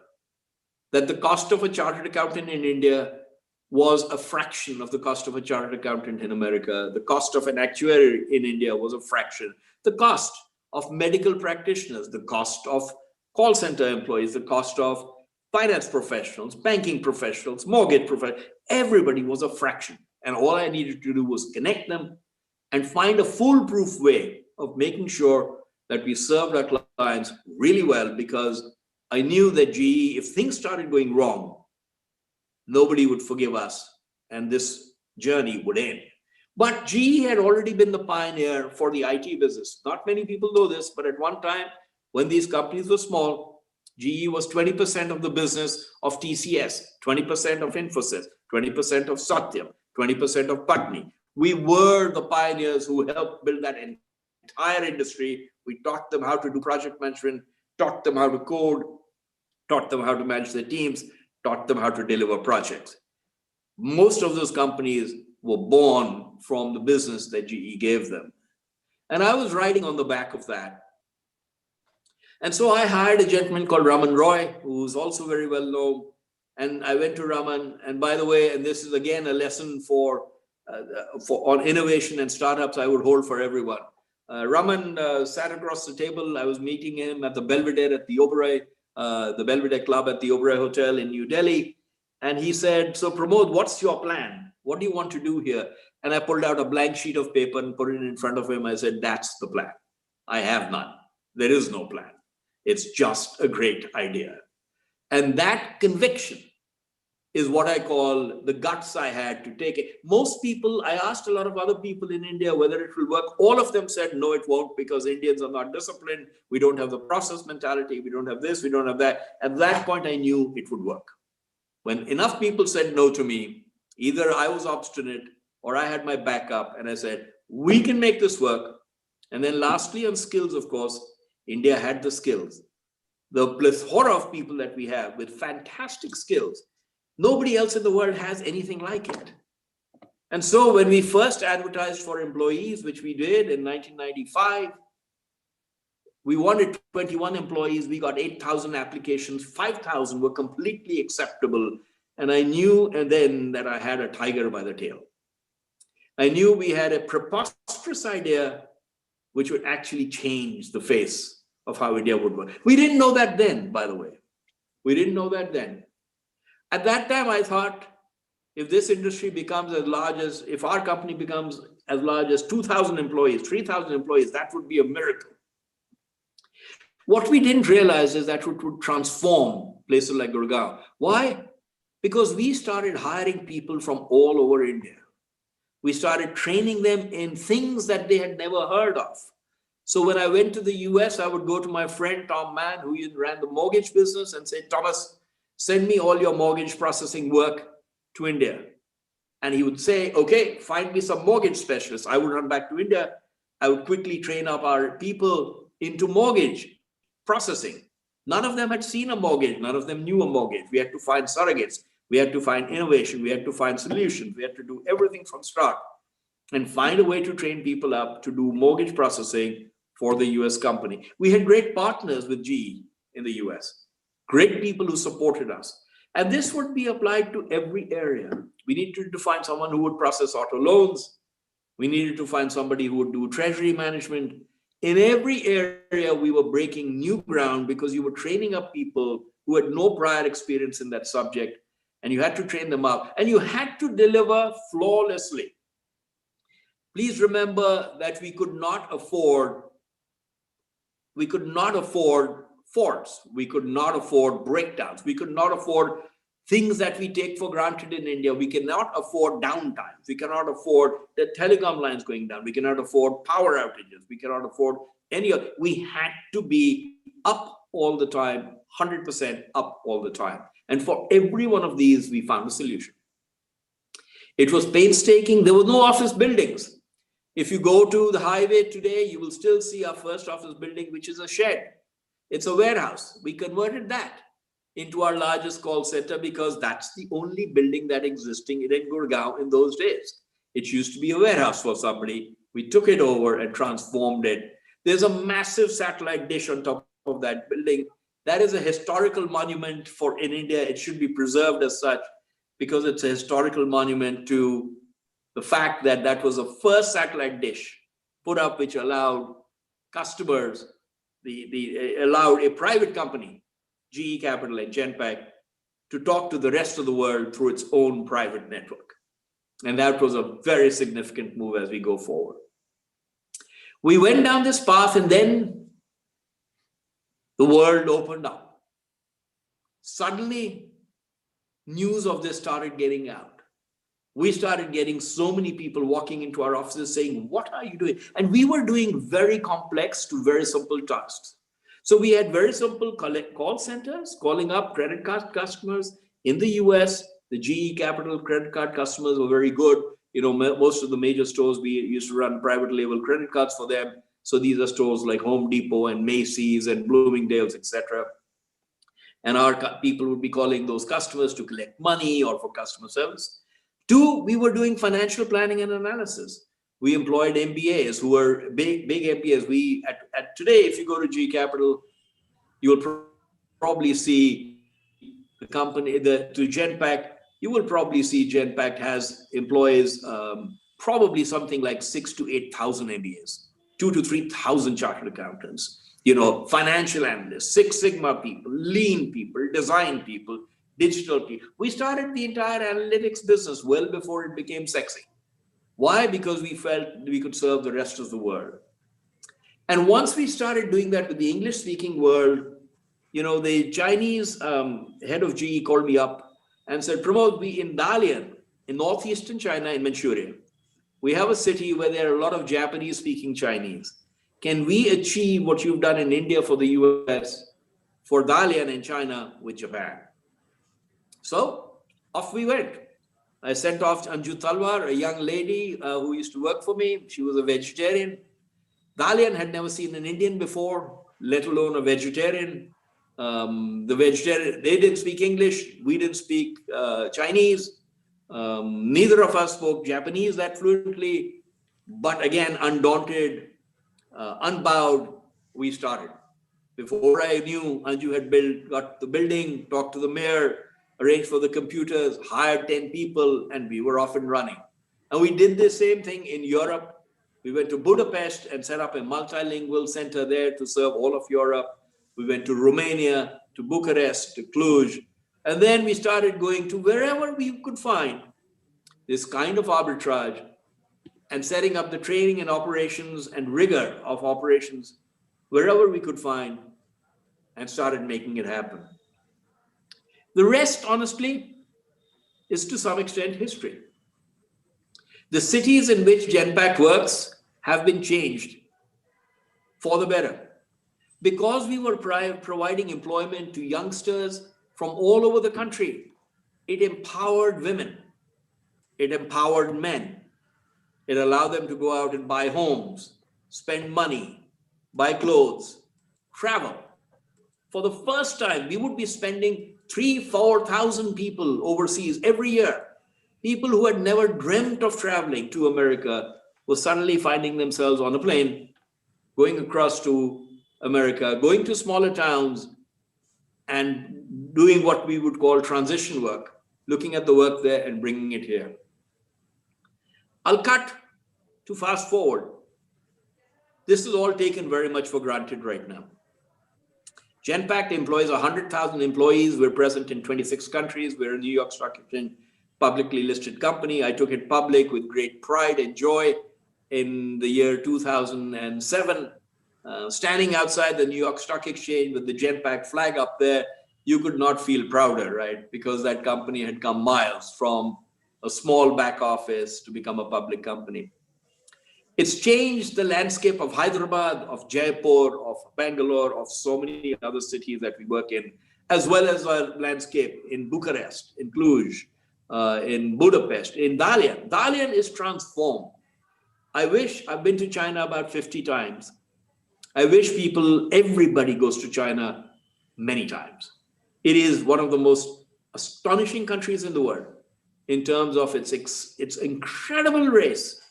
that the cost of a chartered accountant in India was a fraction of the cost of a chartered accountant in America. The cost of an actuary in India was a fraction. The cost of medical practitioners, the cost of call center employees, the cost of finance professionals, banking professionals, mortgage professionals, everybody was a fraction. And all I needed to do was connect them and find a foolproof way of making sure that we served our clients really well, because I knew that GE, if things started going wrong, nobody would forgive us and this journey would end. But GE had already been the pioneer for the IT business. Not many people know this, but at one time when these companies were small, GE was 20% of the business of TCS, 20% of Infosys, 20% of Satyam, 20% of Patni. We were the pioneers who helped build that entire industry. We taught them how to do project management, taught them how to code, taught them how to manage their teams, taught them how to deliver projects. Most of those companies were born from the business that GE gave them. And I was riding on the back of that. And so I hired a gentleman called Raman Roy, who's also very well known. And I went to Raman, and by the way, and this is again a lesson for on innovation and startups I would hold for everyone. Raman sat across the table. I was meeting him at the Belvedere at the Oberoi, the Belvedere Club at the Oberoi Hotel in New Delhi. And he said, so Pramod, what's your plan? What do you want to do here? And I pulled out a blank sheet of paper and put it in front of him. I said, that's the plan. I have none. There is no plan. It's just a great idea. And that conviction is what I call the guts I had to take it. Most people, I asked a lot of other people in India whether it will work. All of them said, no, it won't, because Indians are not disciplined. We don't have the process mentality. We don't have this, we don't have that. At that point, I knew it would work. When enough people said no to me, either I was obstinate or I had my backup, and I said, we can make this work. And then lastly, on skills, of course, India had the skills. The plethora of people that we have with fantastic skills, nobody else in the world has anything like it. And so when we first advertised for employees, which we did in 1995, we wanted 21 employees. We got 8,000 applications. 5,000 were completely acceptable. And I knew then that I had a tiger by the tail. I knew we had a preposterous idea which would actually change the face of how India would work. We didn't know that then, by the way. We didn't know that then. At that time, I thought, if this industry becomes as large as, if our company becomes as large as 2,000 employees, 3,000 employees, that would be a miracle. What we didn't realize is that it would transform places like Gurgaon. Why? Because we started hiring people from all over India. We started training them in things that they had never heard of. So when I went to the US, I would go to my friend Tom Mann, who ran the mortgage business, and say, Thomas, send me all your mortgage processing work to India. And he would say, okay, find me some mortgage specialists. I would run back to India. I would quickly train up our people into mortgage processing. None of them had seen a mortgage. None of them knew a mortgage. We had to find surrogates. We had to find innovation. We had to find solutions. We had to do everything from start and find a way to train people up to do mortgage processing for the US company. We had great partners with GE in the US. Great people who supported us. And this would be applied to every area. We needed to find someone who would process auto loans. We needed to find somebody who would do treasury management. In every area, we were breaking new ground because you were training up people who had no prior experience in that subject, and you had to train them up, and you had to deliver flawlessly. Please remember that we could not afford faults. We could not afford breakdowns. We could not afford things that we take for granted in India. We cannot afford downtime. We cannot afford the telecom lines going down. We cannot afford power outages. We cannot afford any of. We had to be up all the time, 100% up all the time. And for every one of these, we found a solution. It was painstaking. There were no office buildings. If you go to the highway today, you will still see our first office building, which is a shed. It's a warehouse. We converted that into our largest call center because that's the only building that existing in Gurgaon in those days. It used to be a warehouse for somebody. We took it over and transformed it. There's a massive satellite dish on top of that building. That is a historical monument for in India. It should be preserved as such because it's a historical monument to the fact that that was the first satellite dish put up, which allowed customers, allowed a private company, GE Capital and Genpact, to talk to the rest of the world through its own private network. And that was a very significant move as we go forward. We went down this path and then the world opened up. Suddenly, news of this started getting out. We started getting so many people walking into our offices saying, what are you doing? And we were doing very complex to very simple tasks. So we had very simple call centers, calling up credit card customers in the US. The GE Capital credit card customers were very good. You know, most of the major stores, we used to run private label credit cards for them. So these are stores like Home Depot and Macy's and Bloomingdale's, etc. And our people would be calling those customers to collect money or for customer service. Two, we were doing financial planning and analysis. We employed MBAs who were big MBAs. We at today, if you go to GE Capital, you will probably see the company, to Genpact, you will probably see Genpact has employees, probably something like 6,000 to 8,000 MBAs, 2,000 to 3,000 chartered accountants, you know, financial analysts, Six Sigma people, lean people, design people, digital people. We started the entire analytics business well before it became sexy. Why? Because we felt we could serve the rest of the world. And once we started doing that with the English-speaking world, you know, the Chinese head of GE called me up and said, Pramod, we in Dalian, in northeastern China, in Manchuria, we have a city where there are a lot of Japanese-speaking Chinese. Can we achieve what you've done in India for the US, for Dalian in China with Japan? So off we went. I sent off Anju Talwar, a young lady who used to work for me. She was a vegetarian. Dalian had never seen an Indian before, let alone a vegetarian. They didn't speak English. We didn't speak Chinese. Neither of us spoke Japanese that fluently. But again, undaunted, unbowed, we started. Before I knew, Anju had got the building, talked to the mayor, arranged for the computers, hired 10 people, and we were off and running. And we did the same thing in Europe. We went to Budapest and set up a multilingual center there to serve all of Europe. We went to Romania, to Bucharest, to Cluj. And then we started going to wherever we could find this kind of arbitrage and setting up the training and operations and rigor of operations wherever we could find and started making it happen. The rest, honestly, is to some extent history. The cities in which Genpact works have been changed for the better because we were providing employment to youngsters from all over the country. It empowered women. It empowered men. It allowed them to go out and buy homes, spend money, buy clothes, travel. For the first time, we would be spending 3,000-4,000 people overseas every year. People who had never dreamt of traveling to America were suddenly finding themselves on a plane, going across to America, going to smaller towns and doing what we would call transition work, looking at the work there and bringing it here. I'll cut to fast forward. This is all taken very much for granted right now. Genpact employs 100,000 employees. We're present in 26 countries. We're a New York Stock Exchange publicly listed company. I took it public with great pride and joy in the year 2007, standing outside the New York Stock Exchange with the Genpact flag up there. you could not feel prouder, right? Because that company had come miles from a small back office to become a public company. It's changed the landscape of Hyderabad, of Jaipur, of Bangalore, of so many other cities that we work in, as well as our landscape in Bucharest, in Cluj, in Budapest, in Dalian. Dalian is transformed. I've been to China about 50 times. I wish everybody goes to China many times. It is one of the most astonishing countries in the world in terms of its incredible race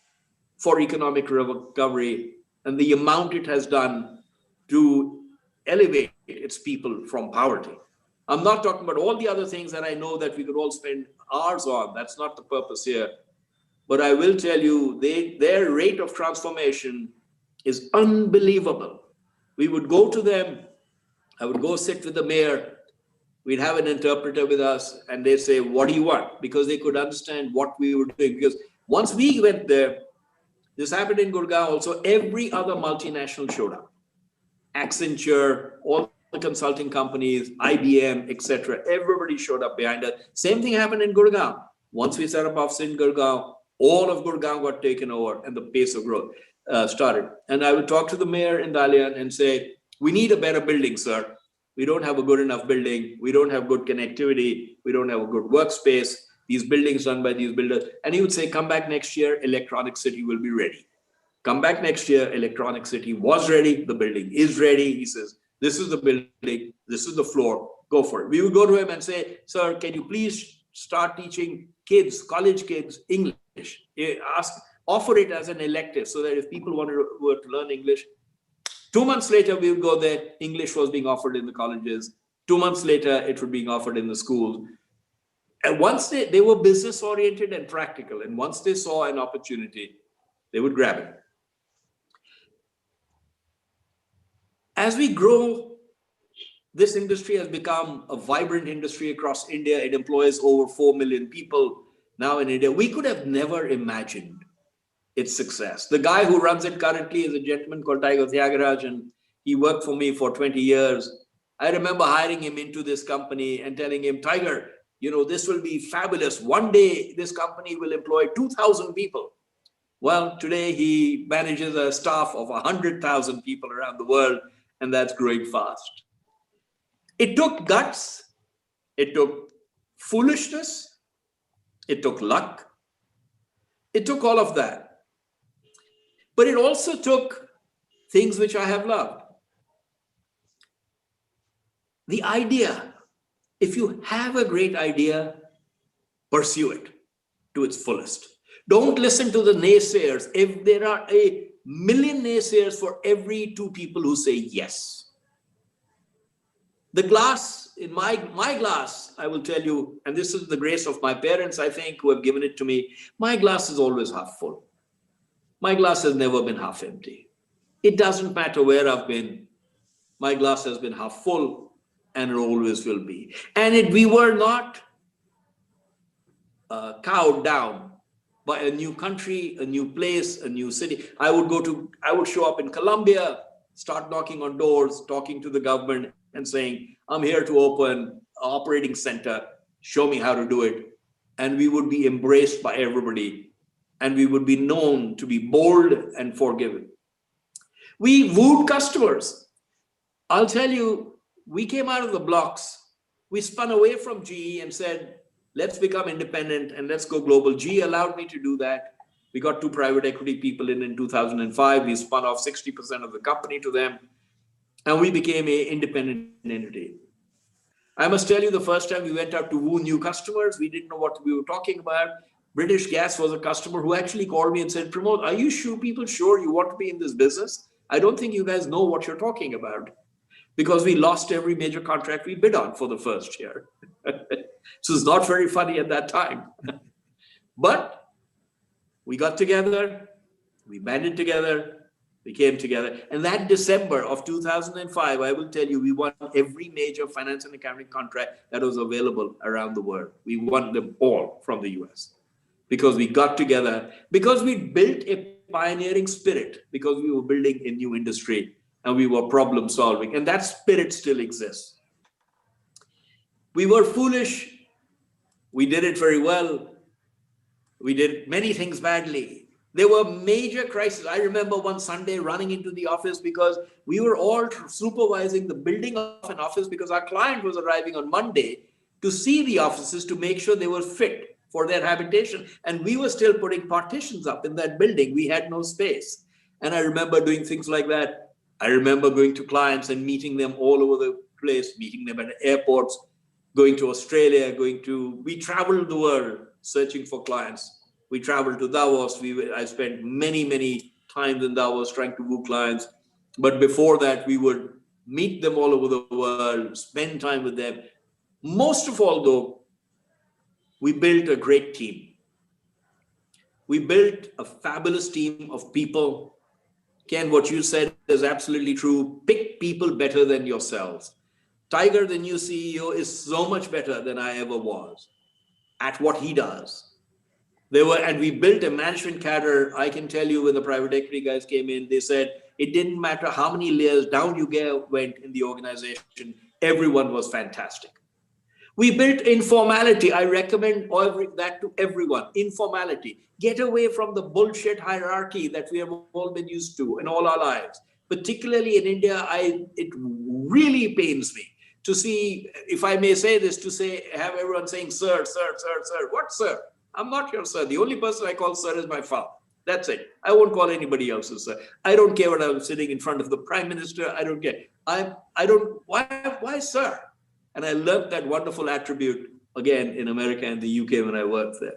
for economic recovery and the amount it has done to elevate its people from poverty. I'm not talking about all the other things that I know that we could all spend hours on. That's not the purpose here. But I will tell you, their rate of transformation is unbelievable. We would go to them, I would go sit with the mayor, we'd have an interpreter with us, and they'd say, what do you want? Because they could understand what we were doing. Because once we went there, this happened in Gurgaon also, every other multinational showed up. Accenture, all the consulting companies, IBM, etc. Everybody showed up behind us. Same thing happened in Gurgaon. Once we set up office in Gurgaon, all of Gurgaon got taken over and the pace of growth started. And I would talk to the mayor in Dalian and say, we need a better building, sir. We don't have a good enough building. We don't have good connectivity. We don't have a good workspace. These buildings run by these builders. And he would say, come back next year, Electronic City will be ready. Come back next year, Electronic City was ready. The building is ready. He says, this is the building. This is the floor. Go for it. We would go to him and say, sir, can you please start teaching kids, college kids, English? Offer it as an elective so that if people were to learn English, 2 months later, we would go there. English was being offered in the colleges. 2 months later, it was being offered in the schools. And once they were business oriented and practical, and once they saw an opportunity, they would grab it. As we grow, this industry has become a vibrant industry across India. It employs over 4 million people now in India. We could have never imagined its success. The guy who runs it currently is a gentleman called Tiger Thiagaraj, and he worked for me for 20 years. I remember hiring him into this company and telling him, Tiger, this will be fabulous. One day, this company will employ 2,000 people. Well, today he manages a staff of 100,000 people around the world, and that's growing fast. It took guts, it took foolishness, it took luck, it took all of that. But it also took things which I have loved. The idea. If you have a great idea, pursue it to its fullest. Don't listen to the naysayers. If there are 1 million naysayers for every 2 people who say yes. The glass, in my glass, I will tell you, and this is the grace of my parents, I think, who have given it to me, my glass is always half full. My glass has never been half empty. It doesn't matter where I've been. My glass has been half full. And it always will be. And we were not cowed down by a new country, a new place, a new city. I would show up in Colombia, start knocking on doors, talking to the government and saying, I'm here to open an operating center, show me how to do it. And we would be embraced by everybody. And we would be known to be bold and forgiving. We wooed customers. I'll tell you, we came out of the blocks. We spun away from GE and said, let's become independent and let's go global. GE allowed me to do that. We got 2 private equity people in 2005. We spun off 60% of the company to them. And we became an independent entity. I must tell you, the first time we went out to woo new customers, we didn't know what we were talking about. British Gas was a customer who actually called me and said, Pramod, are you sure you want to be in this business? I don't think you guys know what you're talking about. Because we lost every major contract we bid on for the first year. So it's not very funny at that time. But we got together, we banded together, we came together. And that December of 2005, I will tell you, we won every major finance and accounting contract that was available around the world. We won them all from the US. Because we got together, because we built a pioneering spirit, because we were building a new industry. And we were problem solving, and that spirit still exists. We were foolish. We did it very well. We did many things badly. There were major crises. I remember one Sunday running into the office because we were all supervising the building of an office because our client was arriving on Monday to see the offices to make sure they were fit for their habitation. And we were still putting partitions up in that building. We had no space. And I remember doing things like that. I remember going to clients and meeting them all over the place, meeting them at airports, going to Australia, we traveled the world searching for clients. We traveled to Davos. I spent many times in Davos trying to woo clients. But before that, we would meet them all over the world, spend time with them. Most of all, though, we built a great team. We built a fabulous team of people. Ken, what you said is absolutely true. Pick people better than yourselves. Tiger, the new CEO, is so much better than I ever was at what he does. And we built a management cadre. I can tell you when the private equity guys came in, they said it didn't matter how many layers down you went in the organization, everyone was fantastic. We built informality. I recommend that to everyone. Informality. Get away from the bullshit hierarchy that we have all been used to in all our lives. Particularly in India, it really pains me to see, if I may say this, have everyone saying, sir, sir, sir, sir. What, sir? I'm not your sir. The only person I call sir is my father. That's it. I won't call anybody else a sir. I don't care when I'm sitting in front of the prime minister. I don't care. Why sir? And I learned that wonderful attribute again in America and the UK when I worked there.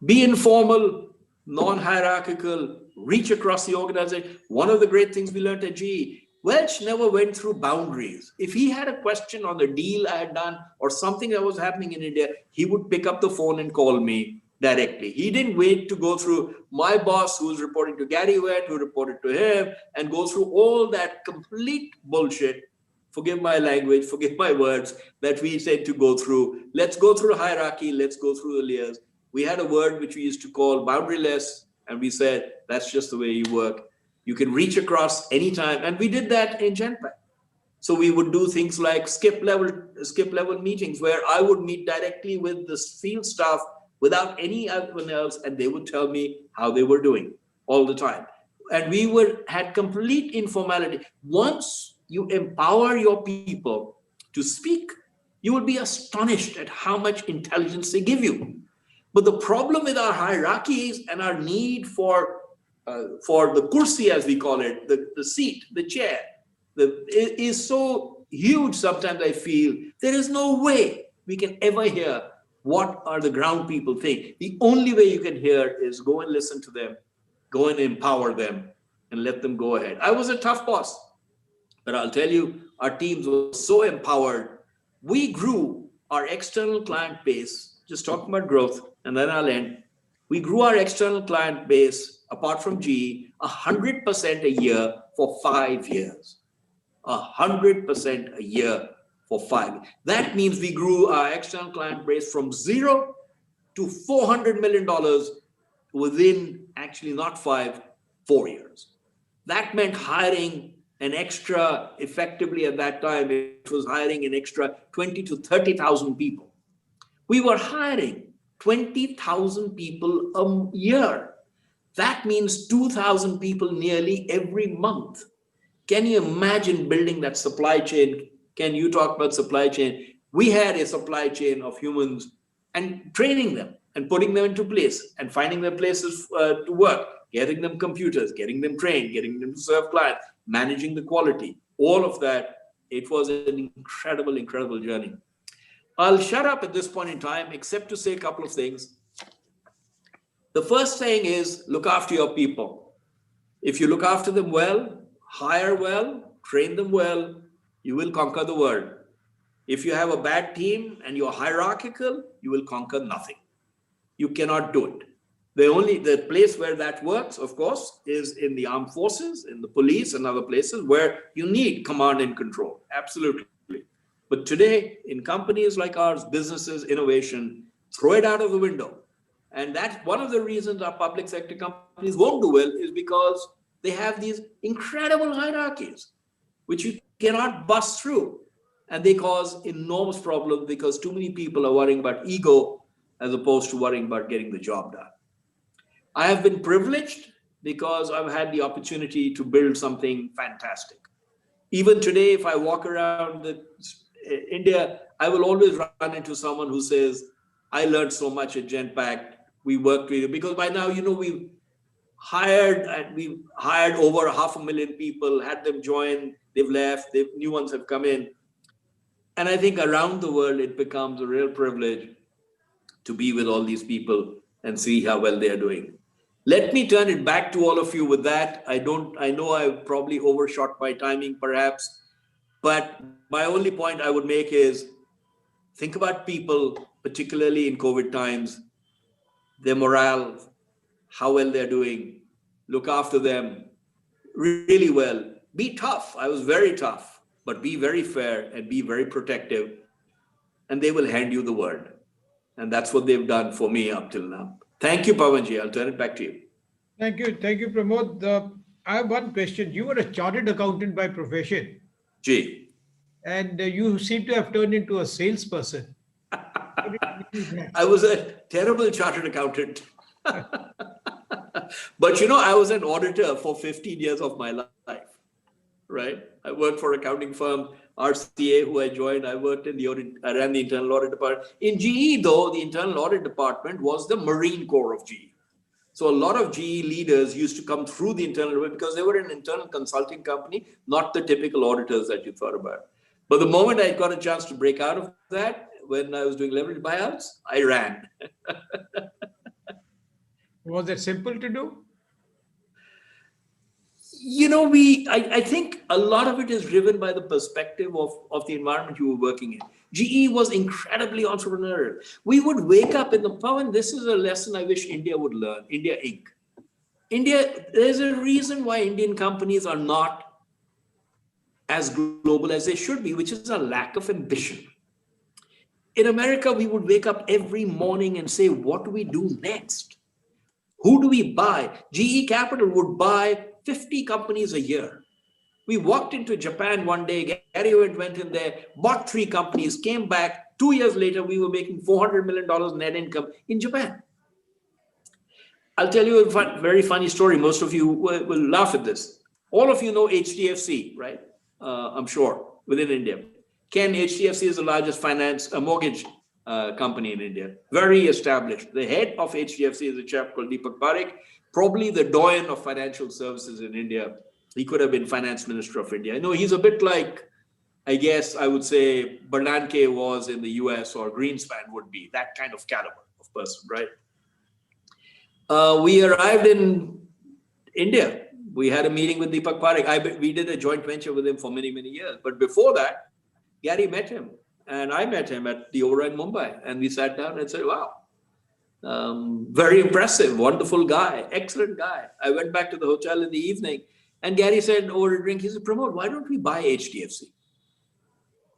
Be informal, non-hierarchical, reach across the organization. One of the great things we learned at GE, Welch never went through boundaries. If he had a question on the deal I had done or something that was happening in India, he would pick up the phone and call me directly. He didn't wait to go through my boss who was reporting to Gary Wett, who reported to him, and go through all that complete bullshit. Forgive my language, forgive my words, that we said to go through. Let's go through hierarchy, let's go through the layers. We had a word which we used to call boundaryless, and we said, that's just the way you work. You can reach across anytime. And we did that in Genpact. So we would do things like skip level meetings where I would meet directly with the field staff without anyone else, and they would tell me how they were doing all the time. And we had complete informality. Once you empower your people to speak, you will be astonished at how much intelligence they give you. But the problem with our hierarchies and our need for the kursi, as we call it, the seat, the chair, is so huge sometimes I feel. There is no way we can ever hear what are the ground people think. The only way you can hear is go and listen to them, go and empower them, and let them go ahead. I was a tough boss, but I'll tell you, our teams were so empowered. We grew our external client base, just talking about growth, and then I'll end. We grew our external client base, apart from GE, 100% a year for 5 years. 100% a year for 5 years. That means we grew our external client base from 0 to $400 million within actually not 4 years. That meant hiring an extra, effectively at that time, it was hiring an extra 20 to 30,000 people. We were hiring 20,000 people a year. That means 2,000 people nearly every month. Can you imagine building that supply chain? Can you talk about supply chain? We had a supply chain of humans and training them and putting them into place and finding them places to work, getting them computers, getting them trained, getting them to serve clients, managing the quality, all of that. It was an incredible, incredible journey. I'll shut up at this point in time, except to say a couple of things. The first thing is look after your people. If you look after them well, hire well, train them well, you will conquer the world. If you have a bad team and you're hierarchical, you will conquer nothing. You cannot do it. The place where that works, of course, is in the armed forces, in the police and other places where you need command and control. Absolutely. But today, in companies like ours, businesses, innovation, throw it out of the window. And that's one of the reasons our public sector companies won't do well, is because they have these incredible hierarchies, which you cannot bust through. And they cause enormous problems because too many people are worrying about ego as opposed to worrying about getting the job done. I have been privileged because I've had the opportunity to build something fantastic. Even today, if I walk around India, I will always run into someone who says, I learned so much at Genpact. We worked with you. Because by now, we've hired over 500,000 people, had them join, they've left, new ones have come in. And I think around the world, it becomes a real privilege to be with all these people and see how well they are doing. Let me turn it back to all of you with that. I know I've probably overshot my timing perhaps, but my only point I would make is think about people, particularly in COVID times, their morale, how well they're doing, look after them really well. Be tough. I was very tough, but be very fair and be very protective, and they will hand you the world. And that's what they've done for me up till now. Thank you, Pawanji. I'll turn it back to you. Thank you, Pramod. I have one question. You were a chartered accountant by profession, Gee. and you seem to have turned into a salesperson. I was a terrible chartered accountant. But I was an auditor for 15 years of my life, right? I worked for accounting firm, RCA, who I joined. I worked in the audit, I ran the internal audit department. In GE, though, the internal audit department was the Marine Corps of GE. So a lot of GE leaders used to come through the internal audit because they were an internal consulting company, not the typical auditors that you thought about. But the moment I got a chance to break out of that, when I was doing leverage buyouts, I ran. Was that simple to do? I think a lot of it is driven by the perspective of the environment you were working in. GE was incredibly entrepreneurial. We would wake up in the power, and this is a lesson I wish India would learn, India Inc. There's a reason why Indian companies are not as global as they should be, which is a lack of ambition. In America, we would wake up every morning and say, what do we do next? Who do we buy? GE Capital would buy 50 companies a year. We walked into Japan one day, Gary went in there, bought 3 companies, came back. 2 years later, we were making $400 million net income in Japan. I'll tell you a very funny story. Most of you will laugh at this. All of you know HDFC, right? I'm sure, within India. Ken, HDFC is the largest mortgage company in India, very established. The head of HDFC is a chap called Deepak Parekh, probably the doyen of financial services in India. He could have been finance minister of India. I know he's a bit like, I guess I would say Bernanke was in the US or Greenspan would be, that kind of caliber of person, right? We arrived in India. We had a meeting with Deepak Parekh. We did a joint venture with him for many, many years. But before that, Gary met him. And I met him at the Aura in Mumbai. And we sat down and said, wow, very impressive, wonderful guy, excellent guy. I went back to the hotel in the evening and Gary said over a drink, he said, Pramod, why don't we buy HDFC?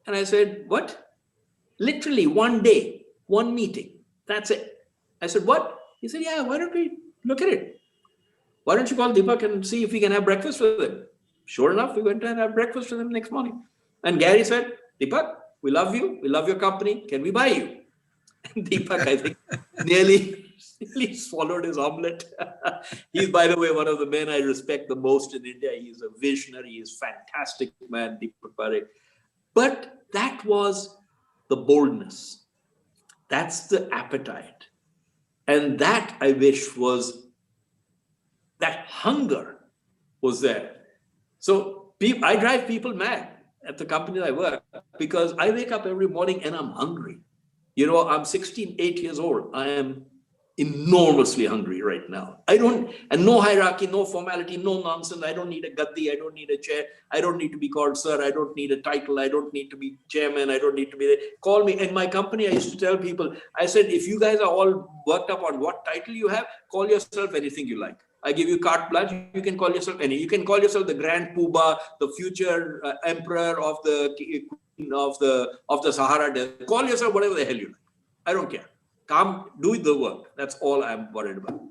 And I said, what? Literally one day, one meeting, that's it. I said, what? He said, yeah, why don't we look at it? Why don't you call Deepak and see if we can have breakfast with him? Sure enough, we went and had breakfast with him next morning. And Gary said, Deepak, we love you. We love your company. Can we buy you? And Deepak, I think, nearly swallowed his omelette. He's, by the way, one of the men I respect the most in India. He's a visionary. He's a fantastic man, Deepak Parekh. But that was the boldness. That's the appetite. And that, I wish, was that hunger was there. So I drive people mad at the company I work because I wake up every morning and I'm hungry. I'm 8 years old. I am enormously hungry right now. And no hierarchy, no formality, no nonsense. I don't need a gaddi. I don't need a chair. I don't need to be called sir. I don't need a title. I don't need to be chairman. I don't need to be there. Call me. In my company, I used to tell people, I said, if you guys are all worked up on what title you have, call yourself anything you like. I give you carte blanche. You can call yourself any. You can call yourself the Grand Poobah, the future emperor of the Sahara Desert. Call yourself whatever the hell you like. I don't care. Come, do the work. That's all I'm worried about.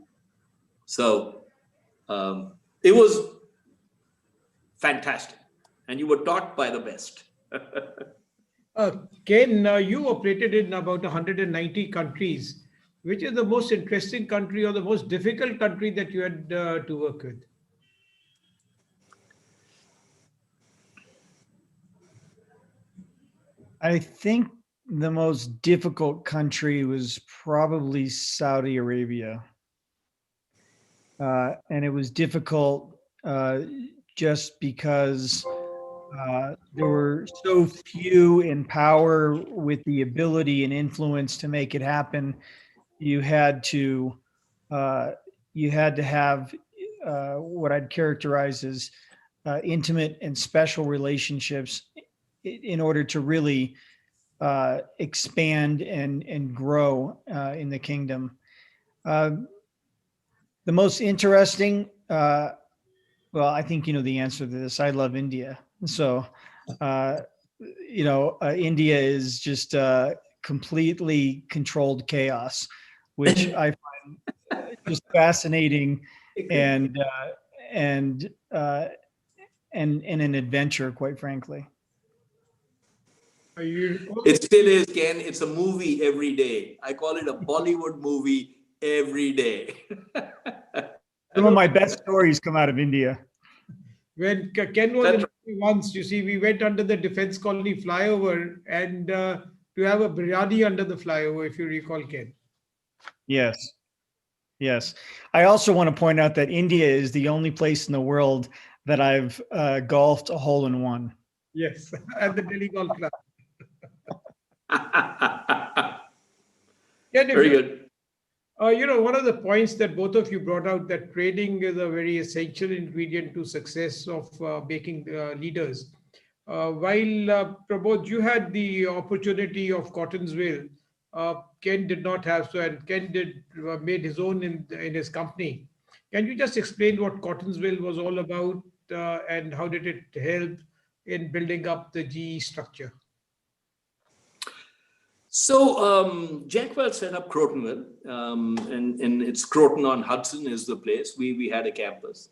So it was fantastic, and you were taught by the best. Ken, you operated in about 190 countries. Which is the most interesting country or the most difficult country that you had to work with? I think the most difficult country was probably Saudi Arabia. And it was difficult just because there were so few in power with the ability and influence to make it happen. You had to have what I'd characterize as intimate and special relationships in order to really expand and grow in the kingdom. The most interesting, well, I think you know the answer to this. I love India. So, India is just completely controlled chaos, which I find just fascinating and an adventure, quite frankly. It still is, Ken. It's a movie every day. I call it a Bollywood movie every day. Some of my best stories come out of India. When Ken was in India once, you see, we went under the Defense Colony flyover and to have a biryani under the flyover, if you recall, Ken. Yes. Yes. I also want to point out that India is the only place in the world that I've golfed a hole-in-one. Yes, at the Delhi Golf Club. Ken, Very good. One of the points that both of you brought out, that training is a very essential ingredient to success of making leaders. While Prabodh, you had the opportunity of Cottonsville, Ken did not have so, and Ken made his own in his company. Can you just explain what Cottonsville was all about and how did it help in building up the GE structure? So Jack Welch set up Crotonville, and it's Croton-on-Hudson is the place. We had a campus.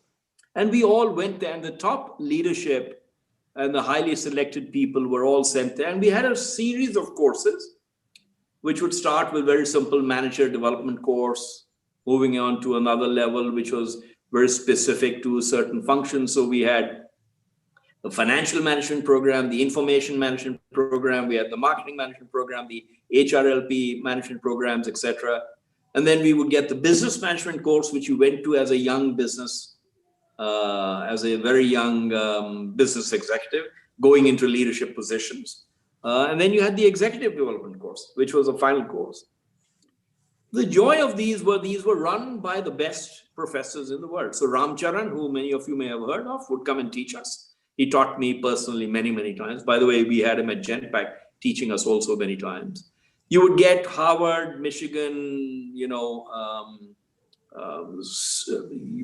And we all went there, and the top leadership and the highly selected people were all sent there. And we had a series of courses, which would start with very simple manager development course, moving on to another level, which was very specific to certain functions. So we had the financial management program, the information management program, we had the marketing management program, the HRLP management programs, etc. And then we would get the business management course, which you went to as a young business, as a very young business executive, going into leadership positions. And then you had the executive development course, which was a final course. The joy of these were run by the best professors in the world. So Ram Charan, who many of you may have heard of, would come and teach us. He taught me personally many, many times. By the way, we had him at Genpact teaching us also many times. You would get Harvard, Michigan,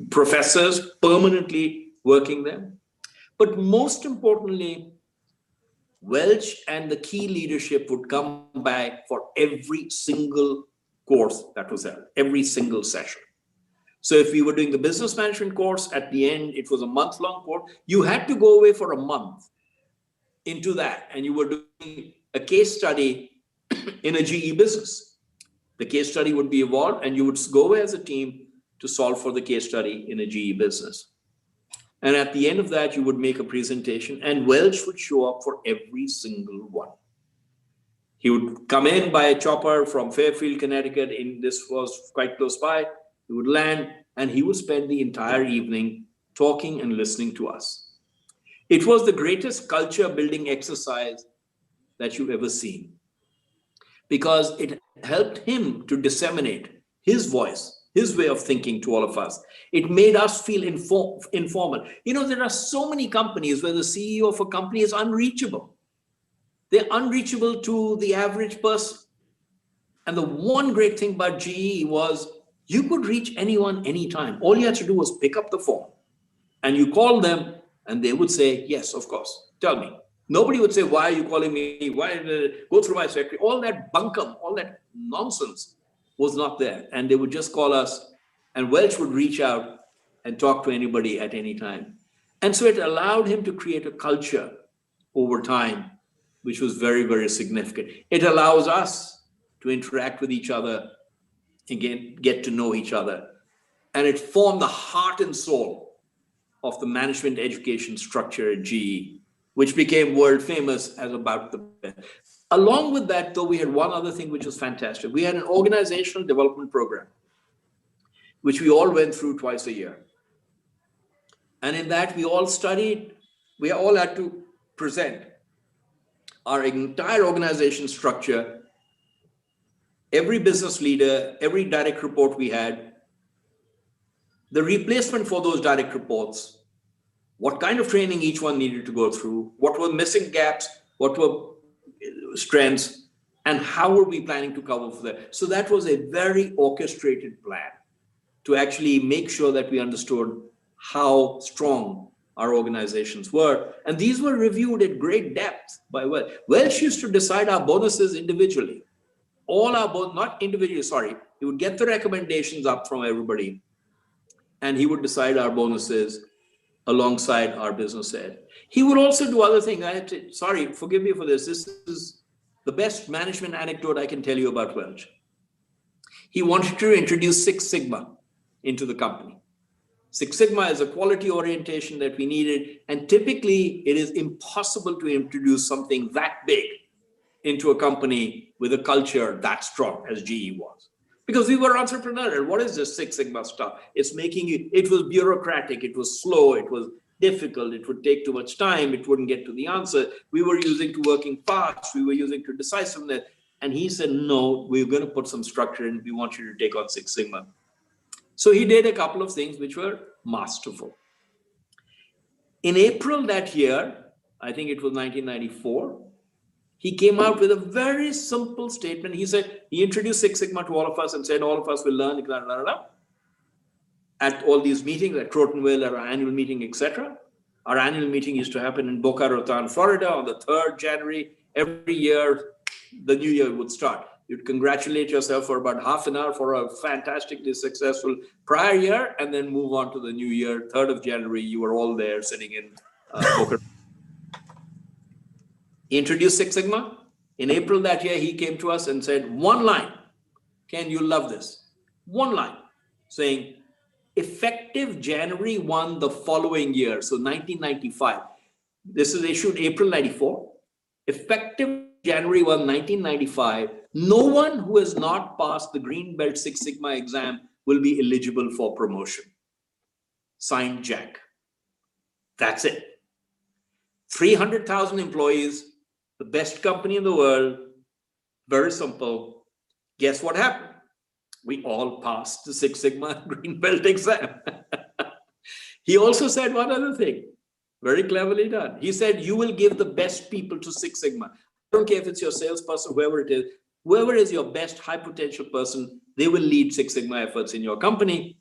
professors permanently working there. But most importantly, Welch and the key leadership would come by for every single course that was held, every single session. So if we were doing the business management course, at the end, it was a month-long course. You had to go away for a month into that, and you were doing a case study in a GE business. The case study would be evolved, and you would go away as a team to solve for the case study in a GE business. And at the end of that, you would make a presentation, and Welch would show up for every single one. He would come in by a chopper from Fairfield, Connecticut. This was quite close by. He would land, and he would spend the entire evening talking and listening to us. It was the greatest culture building exercise that you've ever seen, because it helped him to disseminate his voice, his way of thinking to all of us. It made us feel informal. There are so many companies where the CEO of a company is unreachable. They're unreachable to the average person. And the one great thing about GE was you could reach anyone, anytime. All you had to do was pick up the phone and you call them and they would say, yes, of course, tell me. Nobody would say, why are you calling me? Why go through my secretary? All that bunkum, all that nonsense was not there. And they would just call us, and Welch would reach out and talk to anybody at any time. And so it allowed him to create a culture over time which was very, very significant. It allows us to interact with each other, again, get to know each other. And it formed the heart and soul of the management education structure at GE, which became world famous as about the best. Along with that, though, we had one other thing which was fantastic. We had an organizational development program, which we all went through twice a year. And in that, we all had to present our entire organization structure, every business leader, every direct report we had, the replacement for those direct reports, what kind of training each one needed to go through, what were missing gaps, what were strengths, and how were we planning to cover for that. So that was a very orchestrated plan to actually make sure that we understood how strong our organizations were. And these were reviewed at great depth by Welch. Welch used to decide our bonuses individually. All our not individually, sorry. He would get the recommendations up from everybody, and he would decide our bonuses alongside our business head. He would also do other things. Sorry, forgive me for this. This is the best management anecdote I can tell you about Welch. He wanted to introduce Six Sigma into the company. Six Sigma is a quality orientation that we needed, and typically it is impossible to introduce something that big into a company with a culture that strong as GE was. Because we were entrepreneurial. What is this Six Sigma stuff? It was bureaucratic, it was slow, it was difficult, it would take too much time, it wouldn't get to the answer. We were using to working fast, we were using to decisiveness. And he said, no, we're going to put some structure in, we want you to take on Six Sigma. So he did a couple of things which were masterful. In April that year, I think it was 1994, he came out with a very simple statement. He said, he introduced Six Sigma to all of us and said, all of us will learn at all these meetings, at Crotonville, at our annual meeting, etc. Our annual meeting used to happen in Boca Raton, Florida on the 3rd January. Every year, the new year would start. You'd congratulate yourself for about half an hour for a fantastically successful prior year, and then move on to the new year. 3rd of January, you were all there sitting in Boca. He introduced Six Sigma. In April that year, he came to us and said, one line, Ken, you'll love this. One line saying, effective January 1 the following year, so 1995. This is issued April 94. Effective January 1, 1995, no one who has not passed the Green Belt Six Sigma exam will be eligible for promotion. Signed, Jack. That's it. 300,000 employees, the best company in the world, very simple. Guess what happened? We all passed the Six Sigma Green Belt exam. He also said one other thing, very cleverly done. He said, you will give the best people to Six Sigma. I don't care if it's your salesperson, whoever is your best high potential person, they will lead Six Sigma efforts in your company.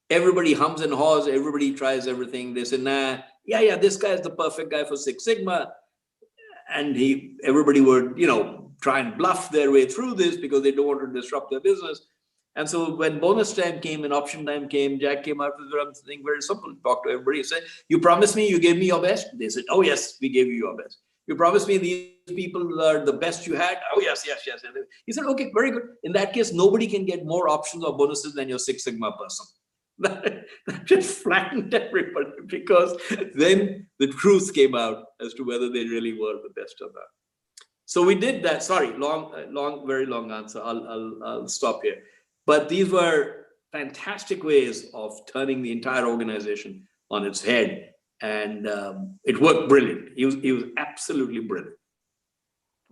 Everybody hums and haws, everybody tries everything. They say, nah, yeah, this guy is the perfect guy for Six Sigma. And everybody would, try and bluff their way through this because they don't want to disrupt their business. And so when bonus time came and option time came, Jack came out with something very simple. Talked to everybody. He said, you promised me you gave me your best? They said, oh, yes, we gave you your best. You promised me these people are the best you had? Oh, yes. He said, okay, very good. In that case, nobody can get more options or bonuses than your Six Sigma person. That just flattened everybody, because then the truth came out as to whether they really were the best or not. So we did that. Sorry, very long answer. I'll stop here. But these were fantastic ways of turning the entire organization on its head, and it worked brilliant. He was absolutely brilliant.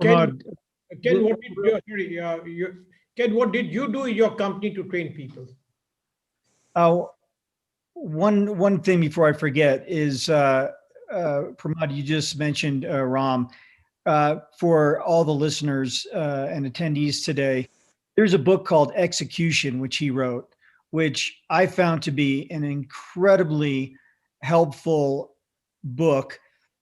Ken, what did you do in your company to train people? One thing before I forget is, Pramod, you just mentioned Ram. For all the listeners and attendees today, there's a book called Execution, which he wrote, which I found to be an incredibly helpful book.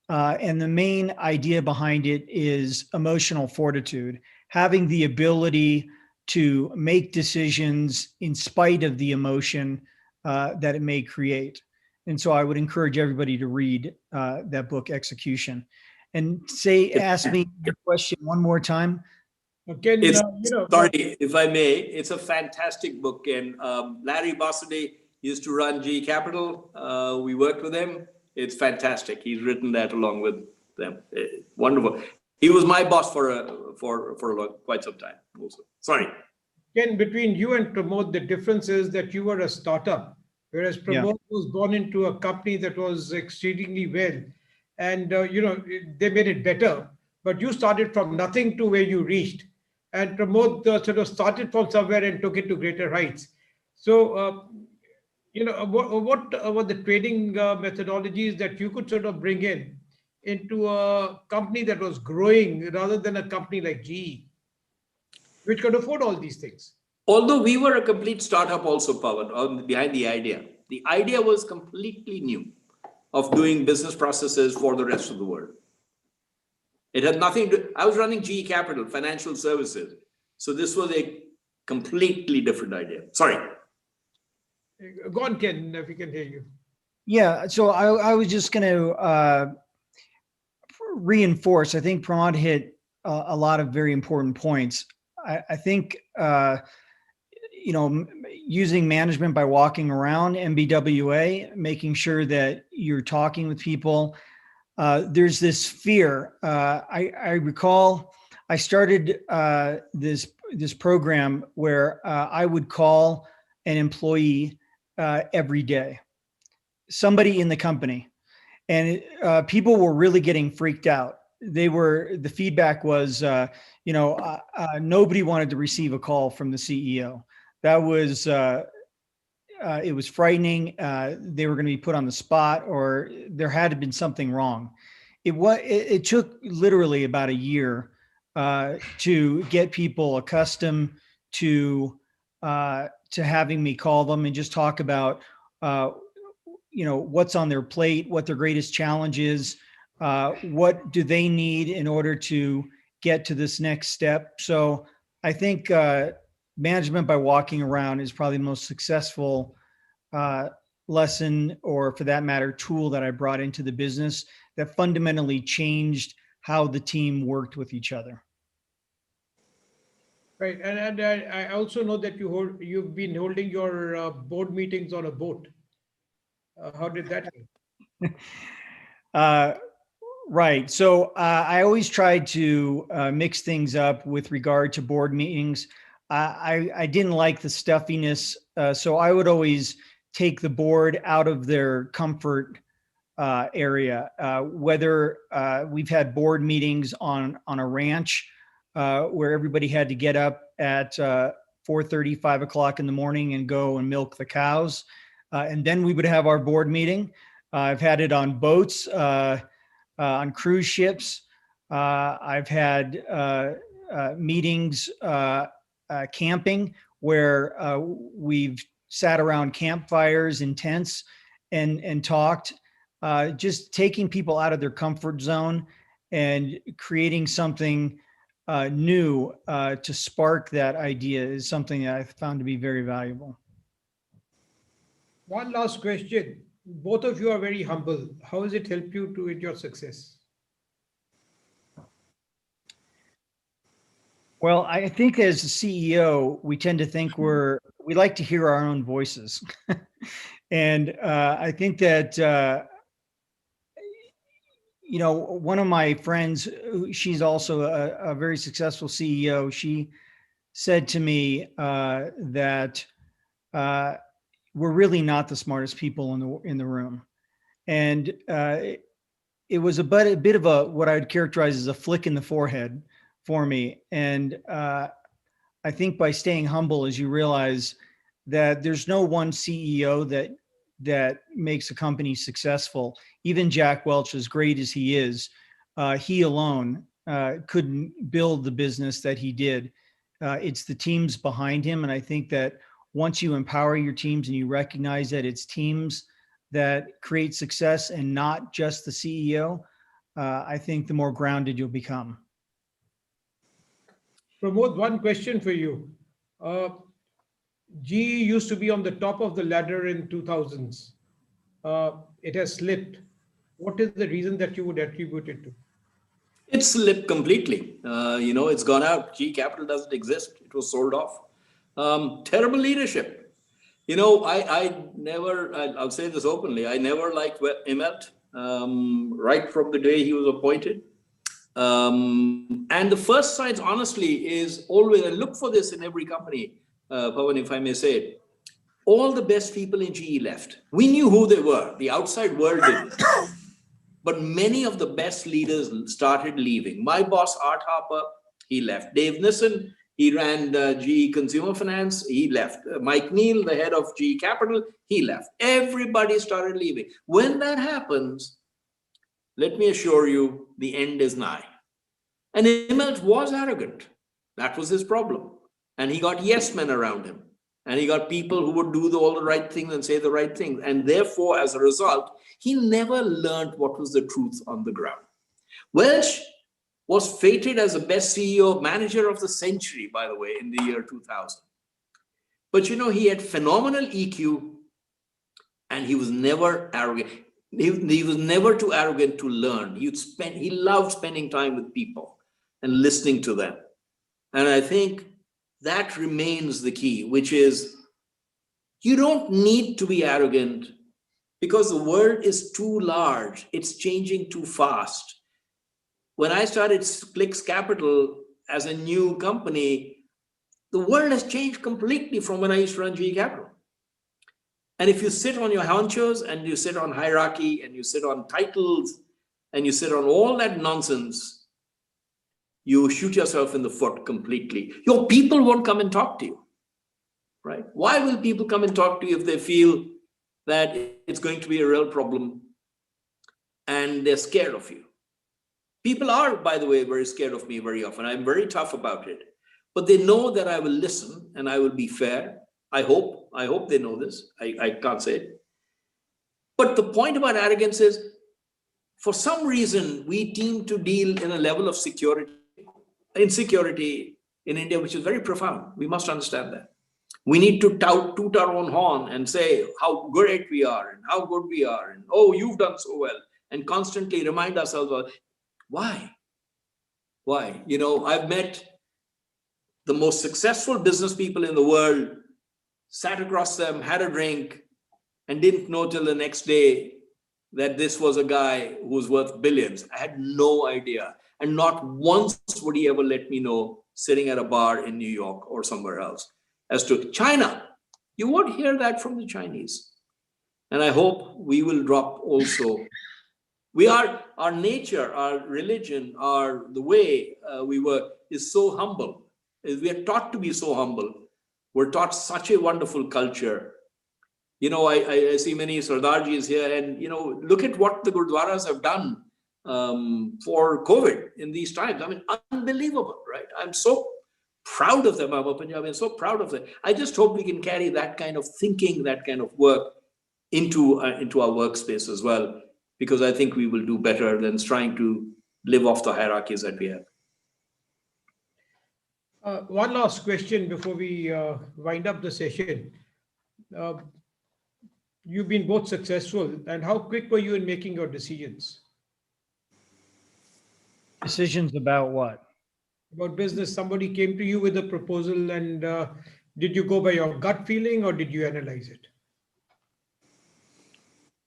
And the main idea behind it is emotional fortitude, having the ability to make decisions in spite of the emotion that it may create. And so I would encourage everybody to read that book, Execution. and ask me the question one more time. Ken, Sorry, if I may, it's a fantastic book. And Larry Bossidy used to run GE Capital. We worked with him. It's fantastic. He's written that along with them. Wonderful. He was my boss for quite some time also. Sorry. Ken, between you and Pramod, the difference is that you were a startup, whereas Pramod was born into a company that was exceedingly well. And, they made it better. But you started from nothing to where you reached. And Pramod sort of started from somewhere and took it to greater heights. So, what were the training methodologies that you could sort of bring in into a company that was growing rather than a company like GE, which could afford all these things? Although we were a complete startup also, Pawan, behind the idea was completely new of doing business processes for the rest of the world. It had nothing to, I was running GE Capital, financial services. So this was a completely different idea. Sorry. Go on, Ken, if we can hear you. Yeah, so I was just going to reinforce, I think Pramod hit a lot of very important points. I think, using management by walking around, MBWA, making sure that you're talking with people. There's this fear. I recall I started this program where I would call an employee every day, somebody in the company, and people were really getting freaked out. The feedback was, nobody wanted to receive a call from the CEO. That was, it was frightening. They were going to be put on the spot, or there had to have been something wrong. It took literally about a year to get people accustomed to having me call them and just talk about, what's on their plate, what their greatest challenge is, what do they need in order to get to this next step. So I think management by walking around is probably the most successful lesson, or for that matter, tool that I brought into the business that fundamentally changed how the team worked with each other. Right, and I also know that you've been holding your board meetings on a boat. How did that go? Right. So I always tried to mix things up with regard to board meetings. I didn't like the stuffiness, so I would always take the board out of their comfort area. Whether we've had board meetings on a ranch where everybody had to get up at 4:30, 5 o'clock in the morning and go and milk the cows. And then we would have our board meeting. I've had it on boats, on cruise ships. I've had meetings camping where we've sat around campfires in tents and talked. Just taking people out of their comfort zone and creating something new to spark that idea is something that I found to be very valuable. One last question. Both of you are very humble. How has it helped you in your success? Well, I think as a CEO, we tend to think we like to hear our own voices. And I think that, one of my friends, she's also a very successful CEO. She said to me that we're really not the smartest people in the room. And it was a bit of what I would characterize as a flick in the forehead for me. And I think by staying humble, as you realize that there's no one CEO that makes a company successful. Even Jack Welch, as great as he is, he alone couldn't build the business that he did. It's the teams behind him. And I think that once you empower your teams and you recognize that it's teams that create success and not just the CEO, I think the more grounded you'll become. Pramod, one question for you. GE used to be on the top of the ladder in 2000s. It has slipped. What is the reason that you would attribute it to? It slipped completely. It's gone out. GE Capital doesn't exist. It was sold off. Terrible leadership. I'll say this openly, I never liked Immelt right from the day he was appointed. And the first signs, honestly, is always, and look for this in every company, Pawan, if I may say it, all the best people in GE left. We knew who they were. The outside world didn't. But many of the best leaders started leaving. My boss, Art Harper, he left. Dave Nissen, he ran GE Consumer Finance, he left. Mike Neal, the head of GE Capital, he left. Everybody started leaving. When that happens, let me assure you, the end is nigh. And Immelt was arrogant. That was his problem. And he got yes men around him. And he got people who would do all the right things and say the right things. And therefore, as a result, he never learned what was the truth on the ground. Welch was fated as the best CEO, manager of the century, by the way, in the year 2000. But he had phenomenal EQ, and he was never arrogant. He was never too arrogant to learn. He loved spending time with people and listening to them. And I think that remains the key, which is you don't need to be arrogant because the world is too large. It's changing too fast. When I started Clicks Capital as a new company, the world has changed completely from when I used to run GE Capital. And if you sit on your haunches and you sit on hierarchy and you sit on titles and you sit on all that nonsense, you shoot yourself in the foot completely. Your people won't come and talk to you, right? Why will people come and talk to you if they feel that it's going to be a real problem and they're scared of you? People are, by the way, very scared of me very often. I'm very tough about it, but they know that I will listen and I will be fair. I hope they know this. I can't say it. But the point about arrogance is, for some reason, we seem to deal in a level of insecurity in India, which is very profound. We must understand that. We need to toot our own horn and say how great we are and how good we are. And, oh, you've done so well. And constantly remind ourselves, of, why? Why? I've met the most successful business people in the world, sat across them, had a drink, and didn't know till the next day that this was a guy who was worth billions. I had no idea. And not once would he ever let me know sitting at a bar in New York or somewhere else. As to China, you won't hear that from the Chinese. And I hope we will drop also. Our nature, our religion, the way we work is so humble. We are taught to be so humble. We're taught such a wonderful culture. I see many Sardarjis here, and look at what the Gurdwaras have done for COVID in these times. I mean, unbelievable, right? I'm so proud of them. I'm a Punjabi. I'm so proud of them. I just hope we can carry that kind of thinking, that kind of work into our workspace as well, because I think we will do better than trying to live off the hierarchies that we have. One last question before we wind up the session. You've been both successful, and how quick were you in making your decisions? Decisions about what? About business. Somebody came to you with a proposal, and did you go by your gut feeling or did you analyze it?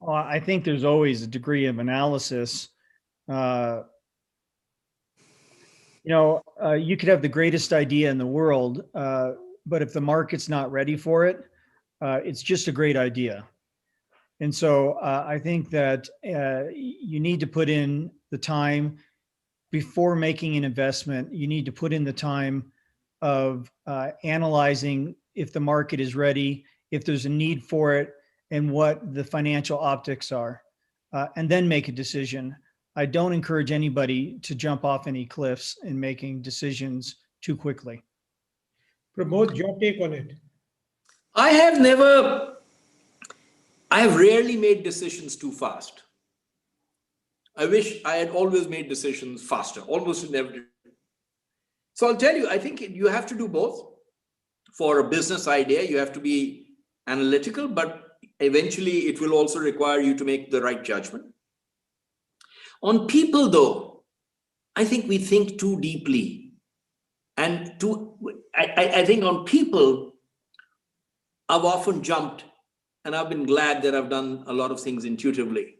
Well, I think there's always a degree of analysis. You could have the greatest idea in the world, but if the market's not ready for it, it's just a great idea. And so I think that you need to put in the time before making an investment. You need to put in the time of analyzing if the market is ready, if there's a need for it, and what the financial optics are, and then make a decision. I don't encourage anybody to jump off any cliffs in making decisions too quickly. Pramod, your take on it. I have rarely made decisions too fast. I wish I had always made decisions faster, almost never. So I'll tell you, I think you have to do both. For a business idea, you have to be analytical, but eventually it will also require you to make the right judgment. On people, though, I think we think too deeply. And I think on people, I've often jumped, and I've been glad that I've done a lot of things intuitively.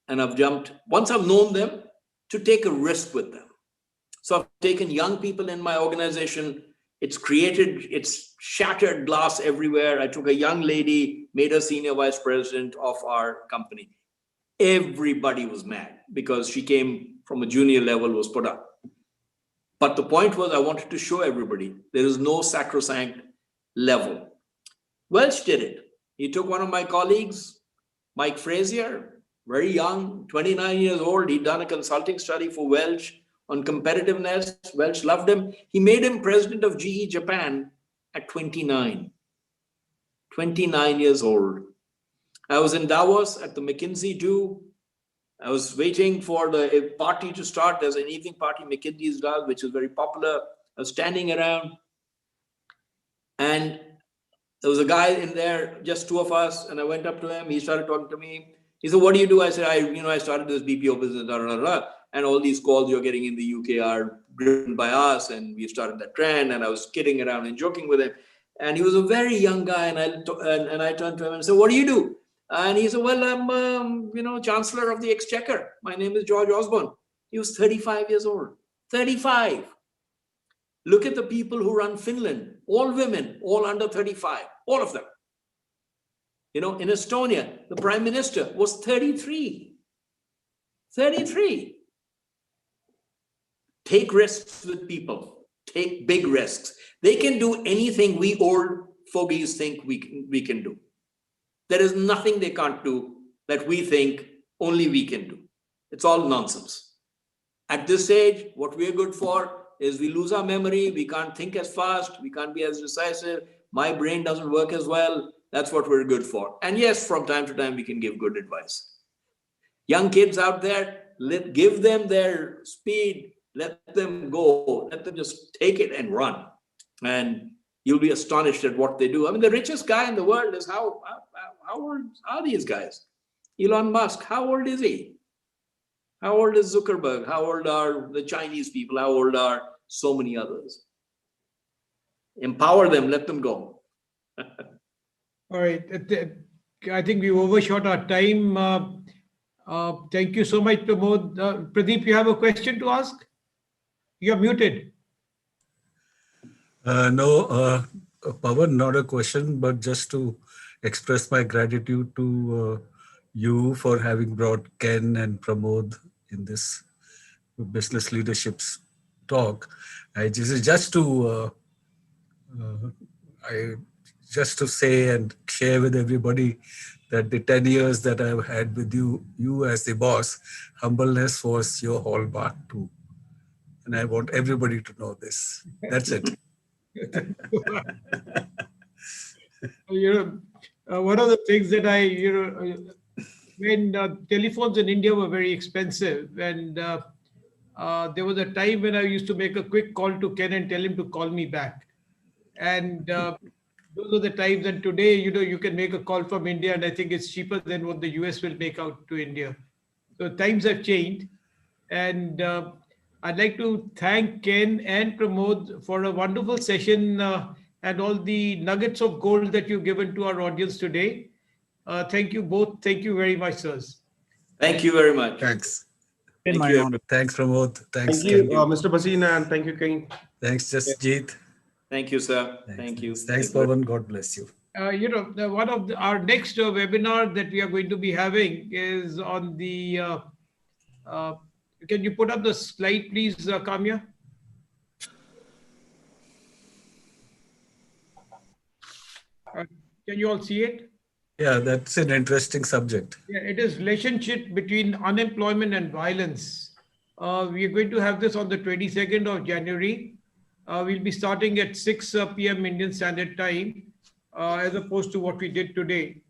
And I've jumped, once I've known them, to take a risk with them. So I've taken young people in my organization. It's shattered glass everywhere. I took a young lady, made her senior vice president of our company. Everybody was mad because she came from a junior level, was put up. But the point was, I wanted to show everybody there is no sacrosanct level. Welch did it. He took one of my colleagues, Mike Frazier, very young, 29 years old. He'd done a consulting study for Welch on competitiveness. Welch loved him. He made him president of GE Japan at 29. 29 years old. I was in Davos at the McKinsey too. I was waiting for the party to start. There's an evening party McKinsey does, which is very popular. I was standing around, and there was a guy in there, just two of us, and I went up to him. He started talking to me. He said, "What do you do?" I said, I started this BPO business, and all these calls you're getting in the UK are driven by us, and we started that trend." And I was kidding around and joking with him. And he was a very young guy, and I turned to him and said, "What do you do?" And he said, "Well, I'm, Chancellor of the Exchequer. My name is George Osborne." He was 35 years old. 35. Look at the people who run Finland. All women, all under 35. All of them. In Estonia, the Prime Minister was 33. 33. Take risks with people. Take big risks. They can do anything we old fogies think we can do. There is nothing they can't do that we think only we can do. It's all nonsense. At this stage, what we're good for is we lose our memory. We can't think as fast. We can't be as decisive. My brain doesn't work as well. That's what we're good for. And yes, from time to time, we can give good advice. Young kids out there, give them their speed. Let them go. Let them just take it and run. And you'll be astonished at what they do. I mean, the richest guy in the world is how old are these guys? Elon Musk, how old is he? How old is Zuckerberg? How old are the Chinese people? How old are so many others? Empower them, let them go. All right. I think we overshot our time. Thank you so much, Pramod. Pradeep, you have a question to ask? You're muted. No, Pawan, not a question, but just to express my gratitude to you for having brought Ken and Pramod in this business leadership's talk. Just to say and share with everybody that the 10 years that I've had with you as the boss, humbleness was your hallmark too. And I want everybody to know this. That's it. One of the things that when telephones in India were very expensive, and there was a time when I used to make a quick call to Ken and tell him to call me back. And those are the times. And today, you can make a call from India, and I think it's cheaper than what the US will make out to India. So times have changed. And I'd like to thank Ken and Pramod for a wonderful session and all the nuggets of gold that you've given to our audience today. Thank you both. Thank you very much, sirs. Thank you very much. Thanks. Thank you. Thanks, Pramod. Thanks, Thank you, Ken. Mr. Basina, and thank you, Ken. Thanks, Jasjeet. Thank you, sir. Thank you. Thanks, Pawan. God bless you. One of our next webinar that we are going to be having is on the, can you put up the slide, please, Kamya? Can you all see it? Yeah, that's an interesting subject. Yeah, it is relationship between unemployment and violence. We are going to have this on the 22nd of January. We'll be starting at 6 p.m. Indian Standard Time, as opposed to what we did today.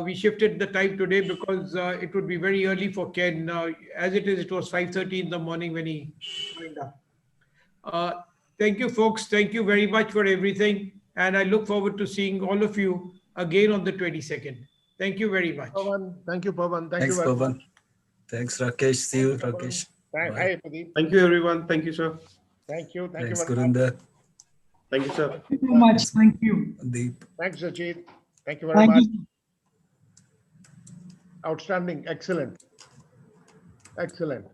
We shifted the time today because it would be very early for Ken. As it is, it was 5:30 in the morning when he joined up. Thank you, folks. Thank you very much for everything. And I look forward to seeing all of you again on the 22nd. Thank you very much. Pawan. Thank you, Pawan. Thanks, Pawan. Thanks, Rakesh. See you, Rakesh. Hi, Pradeep. Thank you, everyone. Thank you, sir. Thank you. Thank Thanks, you very much. Gurinder. Thank you, sir. Thank you so much. Thank you. Deep. Thanks, Ajit. Thank you very Thank much. you. Outstanding. Excellent. Excellent.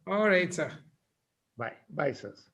All right, sir. Bye. Bye, sirs.